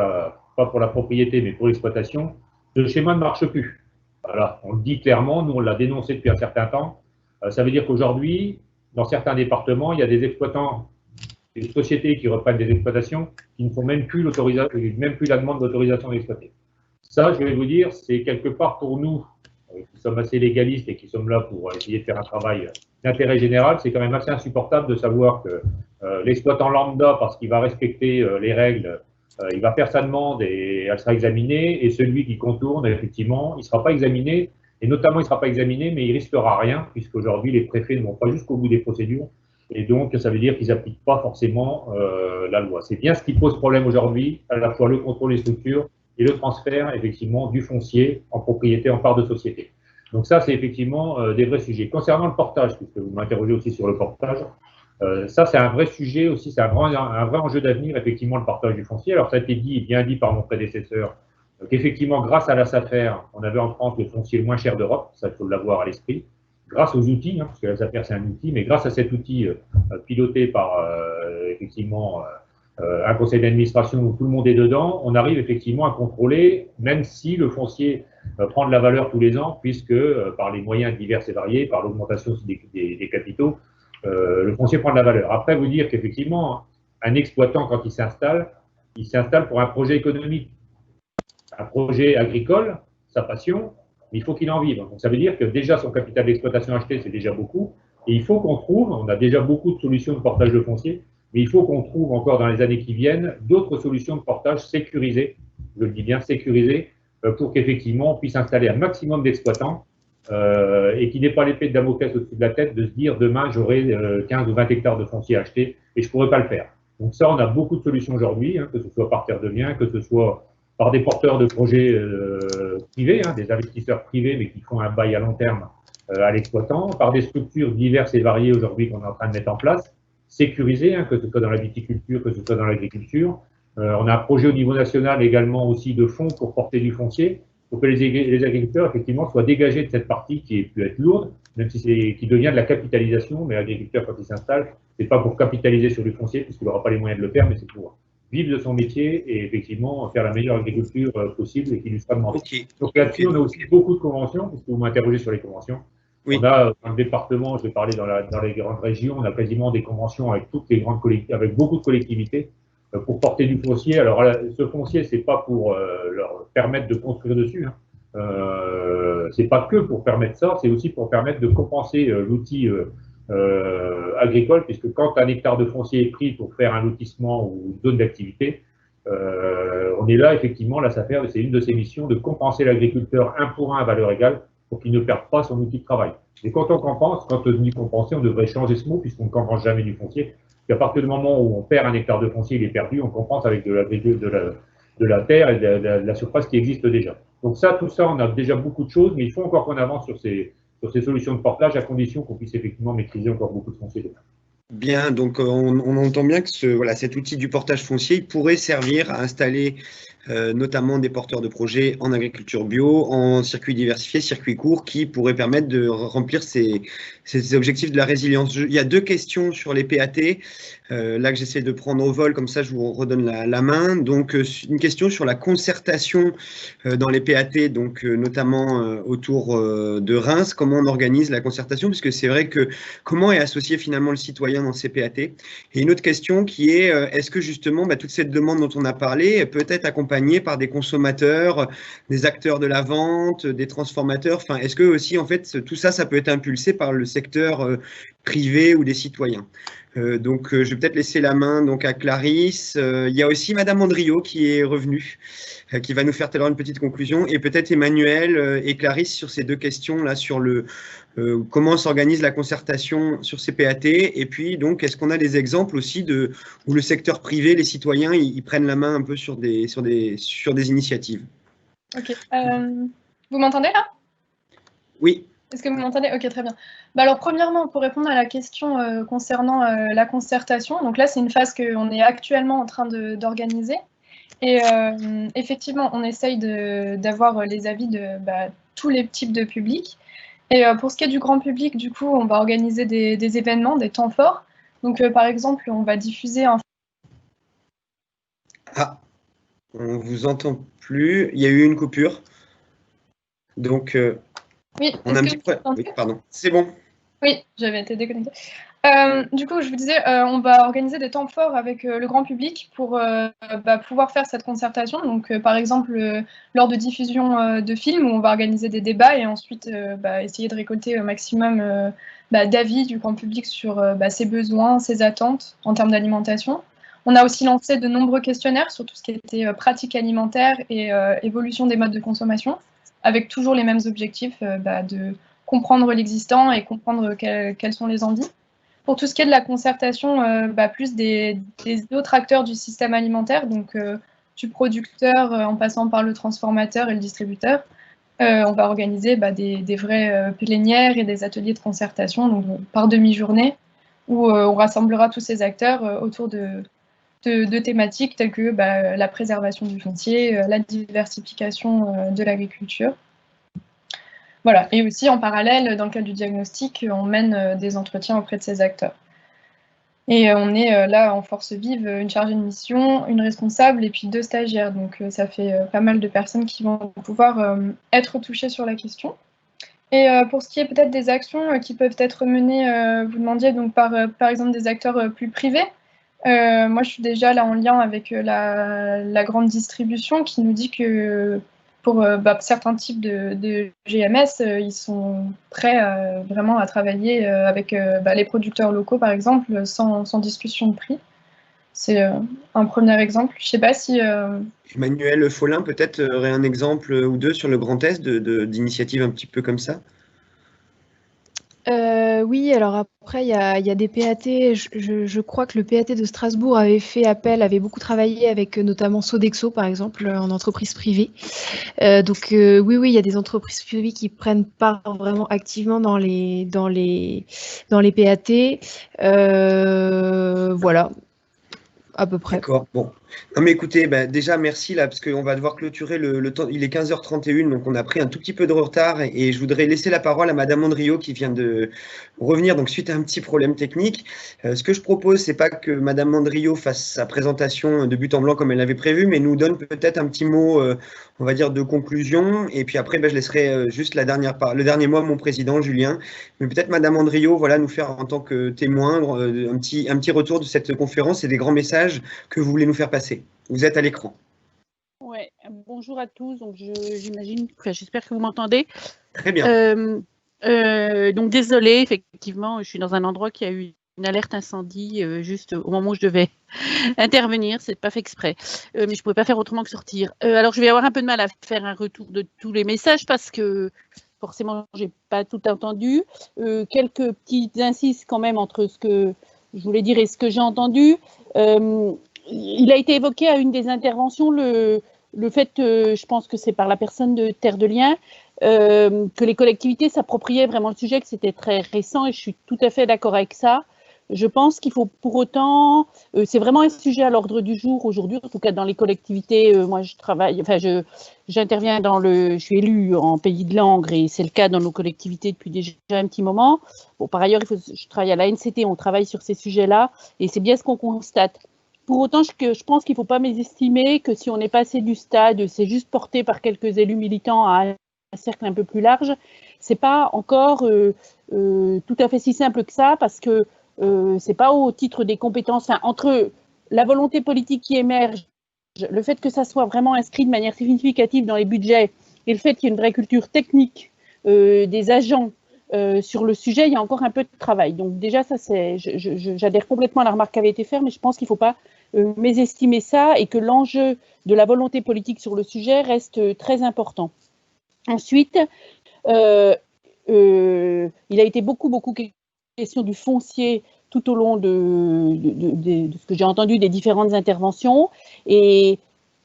la propriété, mais pour l'exploitation, ce schéma ne marche plus. Voilà, on le dit clairement, nous on l'a dénoncé depuis un certain temps. Ça veut dire qu'aujourd'hui, dans certains départements, il y a des exploitants, des sociétés qui reprennent des exploitations qui ne font même plus la demande d'autorisation d'exploiter. Ça, je vais vous dire, c'est quelque part pour nous, qui sommes assez légalistes et qui sommes là pour essayer de faire un travail d'intérêt général, c'est quand même assez insupportable de savoir que l'exploitant lambda, parce qu'il va respecter les règles, il va faire sa demande et elle sera examinée, et celui qui contourne, effectivement, il ne sera pas examiné, et notamment il ne sera pas examiné, mais il ne risquera rien, puisqu'aujourd'hui les préfets ne vont pas jusqu'au bout des procédures, et donc ça veut dire qu'ils n'appliquent pas forcément la loi. C'est bien ce qui pose problème aujourd'hui, à la fois le contrôle des structures et le transfert, effectivement, du foncier en propriété, en part de société. Donc ça, c'est effectivement des vrais sujets. Concernant le portage, puisque vous m'interrogez aussi sur le portage, ça, c'est un vrai sujet aussi, c'est un vrai enjeu d'avenir, effectivement, le partage du foncier. Alors, ça a été bien dit par mon prédécesseur, qu'effectivement, grâce à la SAFER, on avait en France le foncier le moins cher d'Europe, ça, il faut l'avoir à l'esprit, grâce aux outils, parce que la SAFER, c'est un outil, mais grâce à cet outil piloté par, effectivement, un conseil d'administration où tout le monde est dedans, on arrive effectivement à contrôler, même si le foncier prend de la valeur tous les ans, puisque par les moyens divers et variés, par l'augmentation des capitaux, le foncier prend de la valeur. Après, vous dire qu'effectivement, un exploitant, quand il s'installe pour un projet économique, un projet agricole, sa passion, il faut qu'il en vive. Donc ça veut dire que déjà son capital d'exploitation acheté, c'est déjà beaucoup, et il faut qu'on trouve, on a déjà beaucoup de solutions de portage de foncier, mais il faut qu'on trouve encore dans les années qui viennent d'autres solutions de portage sécurisées, je le dis bien sécurisées, pour qu'effectivement on puisse installer un maximum d'exploitants et qu'il n'ait pas l'épée de Damoclès au-dessus de la tête de se dire demain j'aurai 15 ou 20 hectares de foncier à acheter et je ne pourrai pas le faire. Donc ça, on a beaucoup de solutions aujourd'hui, que ce soit par terre de biens, que ce soit par des porteurs de projets privés, des investisseurs privés mais qui font un bail à long terme à l'exploitant, par des structures diverses et variées aujourd'hui qu'on est en train de mettre en place, sécurisées, que ce soit dans la viticulture, que ce soit dans l'agriculture. On a un projet au niveau national également aussi de fonds pour porter du foncier, pour que les agriculteurs effectivement soient dégagés de cette partie qui peut être lourde, même si qui devient de la capitalisation, mais l'agriculteur quand il s'installe, c'est pas pour capitaliser sur du foncier puisqu'il n'aura pas les moyens de le faire, mais c'est pour vivre de son métier et effectivement faire la meilleure agriculture possible et qui lui sera demandée. Okay. Donc là-dessus, on a aussi beaucoup de conventions, puisque vous m'interrogez sur les conventions. Oui. On a dans le département, je vais parler dans les grandes régions, on a quasiment des conventions avec toutes les grandes collectivités, avec beaucoup de collectivités pour porter du foncier. Alors ce foncier, c'est pas pour leur permettre de construire dessus. C'est pas que pour permettre ça, c'est aussi pour permettre de compenser l'outil agricole, puisque quand un hectare de foncier est pris pour faire un lotissement ou une zone d'activité, on est là effectivement, là ça fait, c'est une de ses missions de compenser l'agriculteur 1 pour 1 à valeur égale pour qu'il ne perde pas son outil de travail. Et quand on compense, quand on dit compenser, on devrait changer ce mot puisqu'on ne compense jamais du foncier. À partir du moment où on perd un hectare de foncier, il est perdu, on compense avec de la terre et de la surface qui existe déjà. Donc ça, tout ça, on a déjà beaucoup de choses, mais il faut encore qu'on avance sur ces solutions de portage à condition qu'on puisse effectivement maîtriser encore beaucoup de foncier demain. Bien, donc on entend bien que cet outil du portage foncier il pourrait servir à installer notamment des porteurs de projets en agriculture bio, en circuit diversifié, circuit court, qui pourraient permettre de remplir ces objectifs de la résilience. Il y a 2 questions sur les PAT, là que j'essaie de prendre au vol, comme ça je vous redonne la main. Donc une question sur la concertation dans les PAT, donc notamment autour de Reims, comment on organise la concertation, puisque c'est vrai que comment est associé finalement le citoyen dans ces PAT. Et une autre question qui est, est-ce que justement toute cette demande dont on a parlé peut être accompagnée par des consommateurs, des acteurs de la vente, des transformateurs, enfin, est-ce que aussi en fait tout ça, ça peut être impulsé par le secteur privé ou des citoyens. Donc je vais peut-être laisser la main donc à Clarisse. Il y a aussi Madame Andriot qui est revenue, qui va nous faire tout à l'heure une petite conclusion, et peut-être Emmanuel et Clarisse sur ces 2 questions là sur le comment s'organise la concertation sur ces PAT, et puis donc est-ce qu'on a des exemples aussi où le secteur privé, les citoyens, ils prennent la main un peu sur des initiatives. Ok. Vous m'entendez là? Oui. Est-ce que vous m'entendez? Ok, très bien. Alors, premièrement, pour répondre à la question concernant la concertation, donc là, c'est une phase qu'on est actuellement en train d'organiser. Et effectivement, on essaye d'avoir les avis de tous les types de publics. Et pour ce qui est du grand public, du coup, on va organiser des événements, des temps forts. Donc, par exemple, on va diffuser un... Ah, on vous entend plus. Il y a eu une coupure. Donc, Oui, on a un petit problème. Oui, pardon. C'est bon. Oui, j'avais été déconnectée. Du coup, je vous disais, on va organiser des temps forts avec le grand public pour pouvoir faire cette concertation. Donc, par exemple, lors de diffusion de films, où on va organiser des débats et ensuite essayer de récolter au maximum d'avis du grand public sur ses besoins, ses attentes en termes d'alimentation. On a aussi lancé de nombreux questionnaires sur tout ce qui était pratique alimentaire et évolution des modes de consommation, avec toujours les mêmes objectifs de comprendre l'existant et comprendre quelles sont les envies. Pour tout ce qui est de la concertation, plus des autres acteurs du système alimentaire, donc du producteur en passant par le transformateur et le distributeur, on va organiser des vraies plénières et des ateliers de concertation donc, par demi-journée, où on rassemblera tous ces acteurs autour de thématiques telles que la préservation du foncier, la diversification de l'agriculture. Voilà. Et aussi, en parallèle, dans le cadre du diagnostic, on mène des entretiens auprès de ces acteurs. Et on est là en force vive, une chargée de mission, une responsable et puis 2 stagiaires. Donc ça fait pas mal de personnes qui vont pouvoir être touchées sur la question. Et pour ce qui est peut-être des actions qui peuvent être menées, vous demandiez, donc par exemple des acteurs plus privés. Moi, je suis déjà là en lien avec la grande distribution qui nous dit que pour certains types de GMS, ils sont prêts vraiment à travailler avec les producteurs locaux, par exemple, sans discussion de prix. C'est un premier exemple. Je ne sais pas si... Emmanuel Follin, peut-être, aurait un exemple ou deux sur le Grand Est d'initiatives un petit peu comme ça? Oui, alors après, il y a des PAT. Je crois que le PAT de Strasbourg avait beaucoup travaillé avec notamment Sodexo, par exemple, en entreprise privée. Donc oui, il y a des entreprises privées qui prennent part vraiment activement dans les PAT. Voilà, à peu près. D'accord, bon. Non mais écoutez, déjà merci là, parce qu'on va devoir clôturer le temps. Il est 15h31, donc on a pris un tout petit peu de retard et je voudrais laisser la parole à Madame Andriot qui vient de revenir, donc suite à un petit problème technique. Ce que je propose, c'est pas que Madame Andriot fasse sa présentation de but en blanc comme elle l'avait prévu, mais nous donne peut-être un petit mot, on va dire, de conclusion. Et puis après, je laisserai juste le dernier mot à mon président, Julien. Mais peut-être Madame Andriot, voilà, nous faire en tant que témoin un petit retour de cette conférence et des grands messages que vous voulez nous faire passer. Vous êtes à l'écran. Ouais, bonjour à tous. Donc j'imagine, j'espère que vous m'entendez. Très bien. Donc désolée, effectivement, je suis dans un endroit qui a eu une alerte incendie juste au moment où je devais intervenir. C'est pas fait exprès, mais je pouvais pas faire autrement que sortir. Alors je vais avoir un peu de mal à faire un retour de tous les messages parce que forcément j'ai pas tout entendu. Quelques petites incises quand même entre ce que je voulais dire et ce que j'ai entendu. Il a été évoqué à une des interventions le fait, je pense que c'est par la personne de Terre de Liens, que les collectivités s'appropriaient vraiment le sujet, que c'était très récent et je suis tout à fait d'accord avec ça. Je pense qu'il faut pour autant, c'est vraiment un sujet à l'ordre du jour aujourd'hui, en tout cas dans les collectivités. Moi, j'interviens je suis élue en Pays de Langres et c'est le cas dans nos collectivités depuis déjà un petit moment. Bon, par ailleurs, je travaille à la NCT, on travaille sur ces sujets-là et c'est bien ce qu'on constate. Pour autant, je pense qu'il ne faut pas mésestimer que si on est passé du stade, c'est juste porté par quelques élus militants à un cercle un peu plus large, ce n'est pas encore tout à fait si simple que ça, parce que ce n'est pas au titre des compétences, entre la volonté politique qui émerge, le fait que ça soit vraiment inscrit de manière significative dans les budgets, et le fait qu'il y ait une vraie culture technique des agents sur le sujet, il y a encore un peu de travail. Donc déjà, ça, j'adhère complètement à la remarque qui avait été faite, mais je pense qu'il ne faut pas mésestimer ça et que l'enjeu de la volonté politique sur le sujet reste très important. Ensuite, il a été beaucoup question du foncier tout au long de ce que j'ai entendu des différentes interventions. Et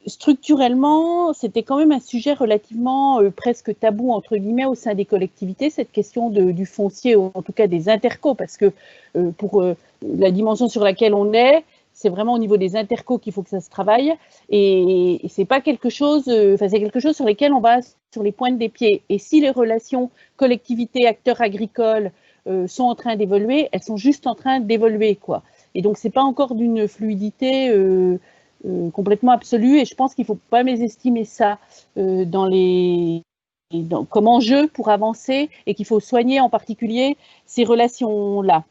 structurellement, c'était quand même un sujet relativement presque tabou, entre guillemets, au sein des collectivités, cette question du foncier, ou en tout cas des intercos, parce que pour la dimension sur laquelle on est, c'est vraiment au niveau des intercos qu'il faut que ça se travaille. Et c'est pas quelque chose, c'est quelque chose sur lequel on va sur les pointes des pieds. Et si les relations collectivités, acteurs agricoles sont en train d'évoluer, elles sont juste en train d'évoluer, quoi. Et donc, c'est pas encore d'une fluidité complètement absolue. Et je pense qu'il faut pas mésestimer ça comme enjeu pour avancer et qu'il faut soigner en particulier ces relations-là.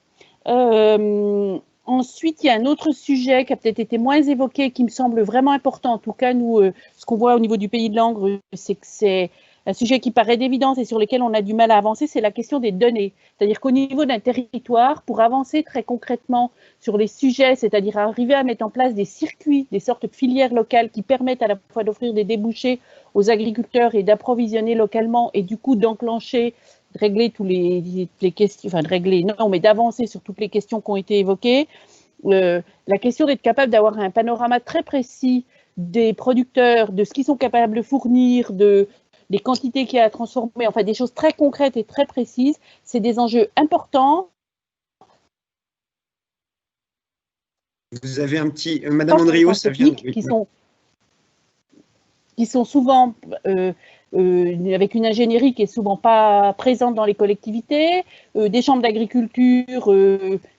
Ensuite, il y a un autre sujet qui a peut-être été moins évoqué, qui me semble vraiment important. En tout cas, nous, ce qu'on voit au niveau du Pays de Langres, c'est que c'est un sujet qui paraît d'évidence et sur lequel on a du mal à avancer, c'est la question des données. C'est-à-dire qu'au niveau d'un territoire, pour avancer très concrètement sur les sujets, c'est-à-dire arriver à mettre en place des circuits, des sortes de filières locales qui permettent à la fois d'offrir des débouchés aux agriculteurs et d'approvisionner localement et du coup d'enclencher, de régler toutes les questions, enfin de régler, non, mais d'avancer sur toutes les questions qui ont été évoquées. La question d'être capable d'avoir un panorama très précis des producteurs, de ce qu'ils sont capables de fournir, des quantités qu'il y a à transformer, enfin des choses très concrètes et très précises, c'est des enjeux importants. Vous avez un petit... Madame Andriot, ça vient... Qui sont souvent avec une ingénierie qui est souvent pas présente dans les collectivités, des chambres d'agriculture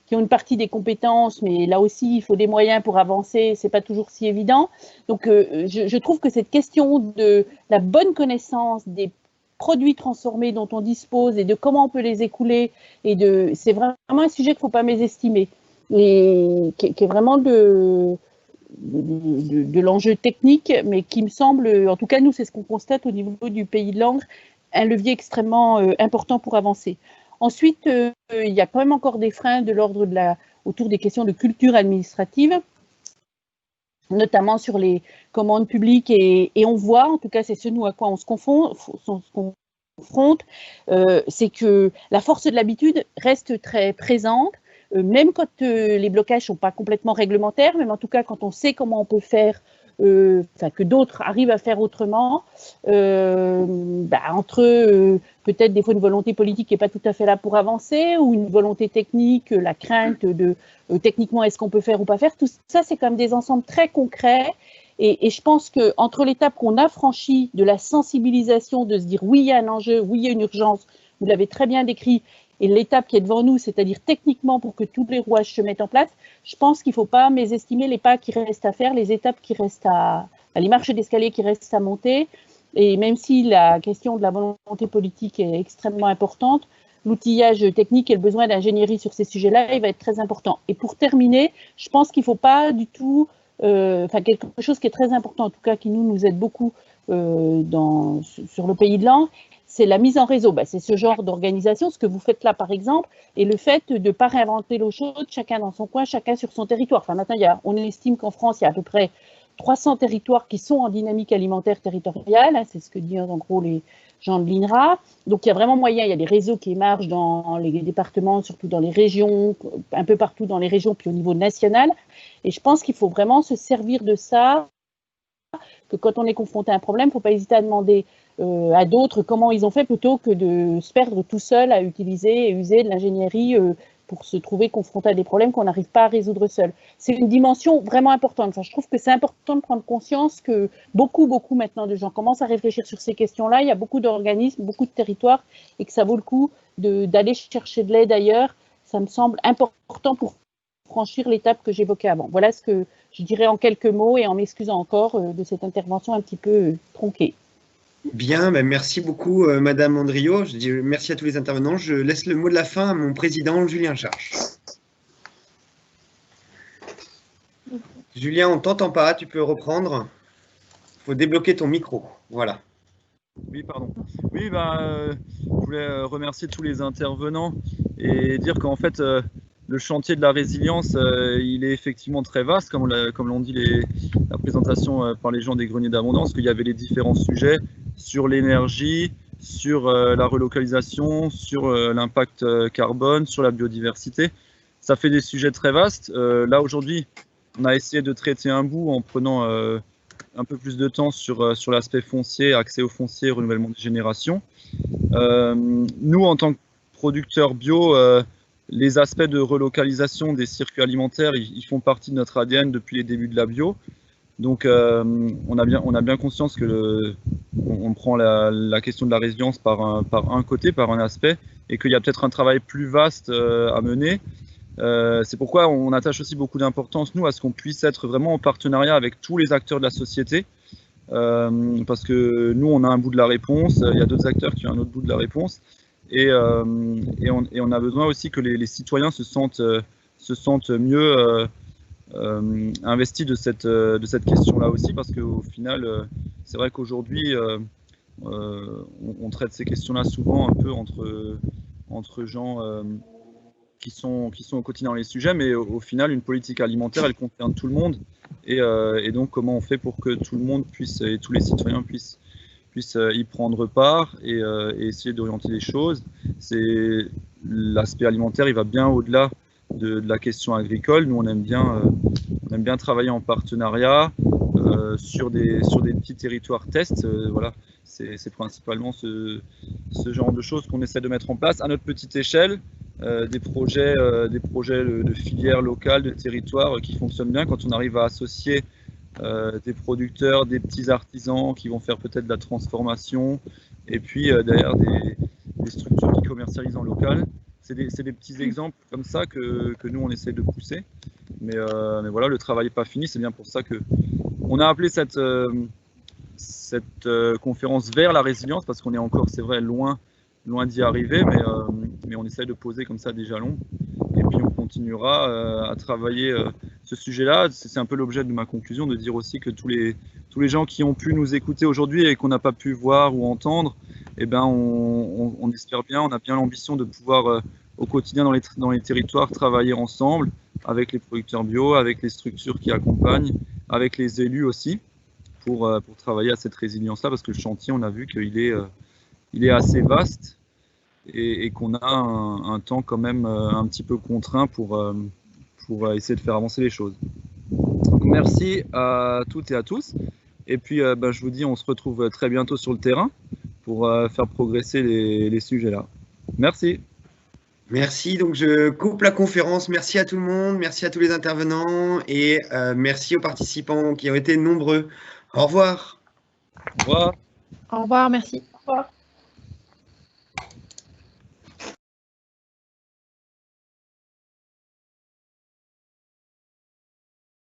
qui ont une partie des compétences, mais là aussi il faut des moyens pour avancer, c'est pas toujours si évident. Donc je trouve que cette question de la bonne connaissance des produits transformés dont on dispose et de comment on peut les écouler, c'est vraiment un sujet qu'il ne faut pas mésestimer, et qui est vraiment de l'enjeu technique, mais qui me semble, en tout cas nous c'est ce qu'on constate au niveau du Pays de Langres, un levier extrêmement important pour avancer. Ensuite, il y a quand même encore des freins de l'ordre autour des questions de culture administrative, notamment sur les commandes publiques, et on voit, en tout cas c'est ce à quoi on se confronte, c'est que la force de l'habitude reste très présente, même quand les blocages ne sont pas complètement réglementaires, même en tout cas quand on sait comment on peut faire, que d'autres arrivent à faire autrement, entre peut-être des fois une volonté politique qui n'est pas tout à fait là pour avancer, ou une volonté technique, la crainte de techniquement est-ce qu'on peut faire ou pas faire, tout ça c'est quand même des ensembles très concrets. Et je pense qu'entre l'étape qu'on a franchie de la sensibilisation, de se dire oui, il y a un enjeu, oui, il y a une urgence, vous l'avez très bien décrit, et l'étape qui est devant nous, c'est-à-dire techniquement pour que tous les rouages se mettent en place, je pense qu'il ne faut pas mésestimer les pas qui restent à faire, les étapes qui restent les marches d'escalier qui restent à monter. Et même si la question de la volonté politique est extrêmement importante, l'outillage technique et le besoin d'ingénierie sur ces sujets-là, il va être très important. Et pour terminer, je pense qu'il ne faut pas du tout... quelque chose qui est très important, en tout cas qui nous aide beaucoup sur le Pays de Langres, c'est la mise en réseau. C'est ce genre d'organisation, ce que vous faites là par exemple, et le fait de ne pas réinventer l'eau chaude, chacun dans son coin, chacun sur son territoire. Maintenant, on estime qu'en France, il y a à peu près 300 territoires qui sont en dynamique alimentaire territoriale, c'est ce que disent en gros les gens de l'INRA. Donc il y a vraiment moyen, il y a des réseaux qui émergent dans les départements, surtout dans les régions, un peu partout dans les régions, puis au niveau national. Et je pense qu'il faut vraiment se servir de ça, que quand on est confronté à un problème, il ne faut pas hésiter à demander à d'autres comment ils ont fait, plutôt que de se perdre tout seul à utiliser et user de l'ingénierie pour se trouver confronté à des problèmes qu'on n'arrive pas à résoudre seul. C'est une dimension vraiment importante. Je trouve que c'est important de prendre conscience que beaucoup maintenant de gens commencent à réfléchir sur ces questions-là. Il y a beaucoup d'organismes, beaucoup de territoires, et que ça vaut le coup d'aller chercher de l'aide ailleurs. Ça me semble important pour franchir l'étape que j'évoquais avant. Voilà ce que je dirais en quelques mots, et en m'excusant encore de cette intervention un petit peu tronquée. Bien, merci beaucoup Madame Andriot. Je dis merci à tous les intervenants. Je laisse le mot de la fin à mon président Julien Charche. Julien, on ne t'entend pas, tu peux reprendre. Il faut débloquer ton micro. Voilà. Oui, pardon. Oui, je voulais remercier tous les intervenants et dire qu'en fait, le chantier de la résilience, il est effectivement très vaste, comme l'ont dit la présentation par les gens des greniers d'abondance, qu'il y avait les différents sujets sur l'énergie, sur la relocalisation, sur l'impact carbone, sur la biodiversité. Ça fait des sujets très vastes. Là, aujourd'hui, on a essayé de traiter un bout en prenant un peu plus de temps sur l'aspect foncier, accès au foncier, renouvellement des générations. Nous, en tant que producteurs bio, les aspects de relocalisation des circuits alimentaires, ils font partie de notre ADN depuis les débuts de la bio. Donc, on a bien conscience que on prend la question de la résilience par un côté, par un aspect, et qu'il y a peut-être un travail plus vaste à mener. C'est pourquoi on attache aussi beaucoup d'importance, nous, à ce qu'on puisse être vraiment en partenariat avec tous les acteurs de la société, parce que nous, on a un bout de la réponse, il y a d'autres acteurs qui ont un autre bout de la réponse, et on a besoin aussi que les citoyens se sentent mieux investis de cette question-là aussi, parce qu'au final, c'est vrai qu'aujourd'hui, on traite ces questions-là souvent un peu entre gens qui sont au quotidien dans les sujets, mais au final, une politique alimentaire, elle concerne tout le monde, et donc comment on fait pour que tout le monde puisse, et tous les citoyens puissent y prendre part et essayer d'orienter les choses. C'est l'aspect alimentaire, il va bien au-delà de la question agricole. Nous, on aime bien travailler en partenariat sur des petits territoires tests. Voilà, c'est principalement ce genre de choses qu'on essaie de mettre en place à notre petite échelle. Des projets de filières locales, de territoires qui fonctionnent bien quand on arrive à associer des producteurs, des petits artisans qui vont faire peut-être de la transformation, et puis derrière des structures qui commercialisent en local. C'est des petits exemples comme ça que nous on essaie de pousser, mais voilà, le travail n'est pas fini. C'est bien pour ça que on a appelé cette conférence vers la résilience, parce qu'on est encore, c'est vrai, loin d'y arriver, mais on essaie de poser comme ça des jalons, et puis on continuera à travailler ce sujet-là. C'est un peu l'objet de ma conclusion, de dire aussi que tous les gens qui ont pu nous écouter aujourd'hui et qu'on n'a pas pu voir ou entendre, eh ben on espère bien, on a bien l'ambition de pouvoir au quotidien dans les territoires travailler ensemble avec les producteurs bio, avec les structures qui accompagnent, avec les élus aussi, pour travailler à cette résilience-là, parce que le chantier, on a vu qu'il est assez vaste, et qu'on a un temps quand même un petit peu contraint pour essayer de faire avancer les choses. Donc, merci à toutes et à tous. Et puis, je vous dis, on se retrouve très bientôt sur le terrain pour faire progresser les sujets là. Merci. Merci. Donc, je coupe la conférence. Merci à tout le monde. Merci à tous les intervenants. Et merci aux participants qui ont été nombreux. Au revoir. Au revoir. Au revoir, merci. Au revoir.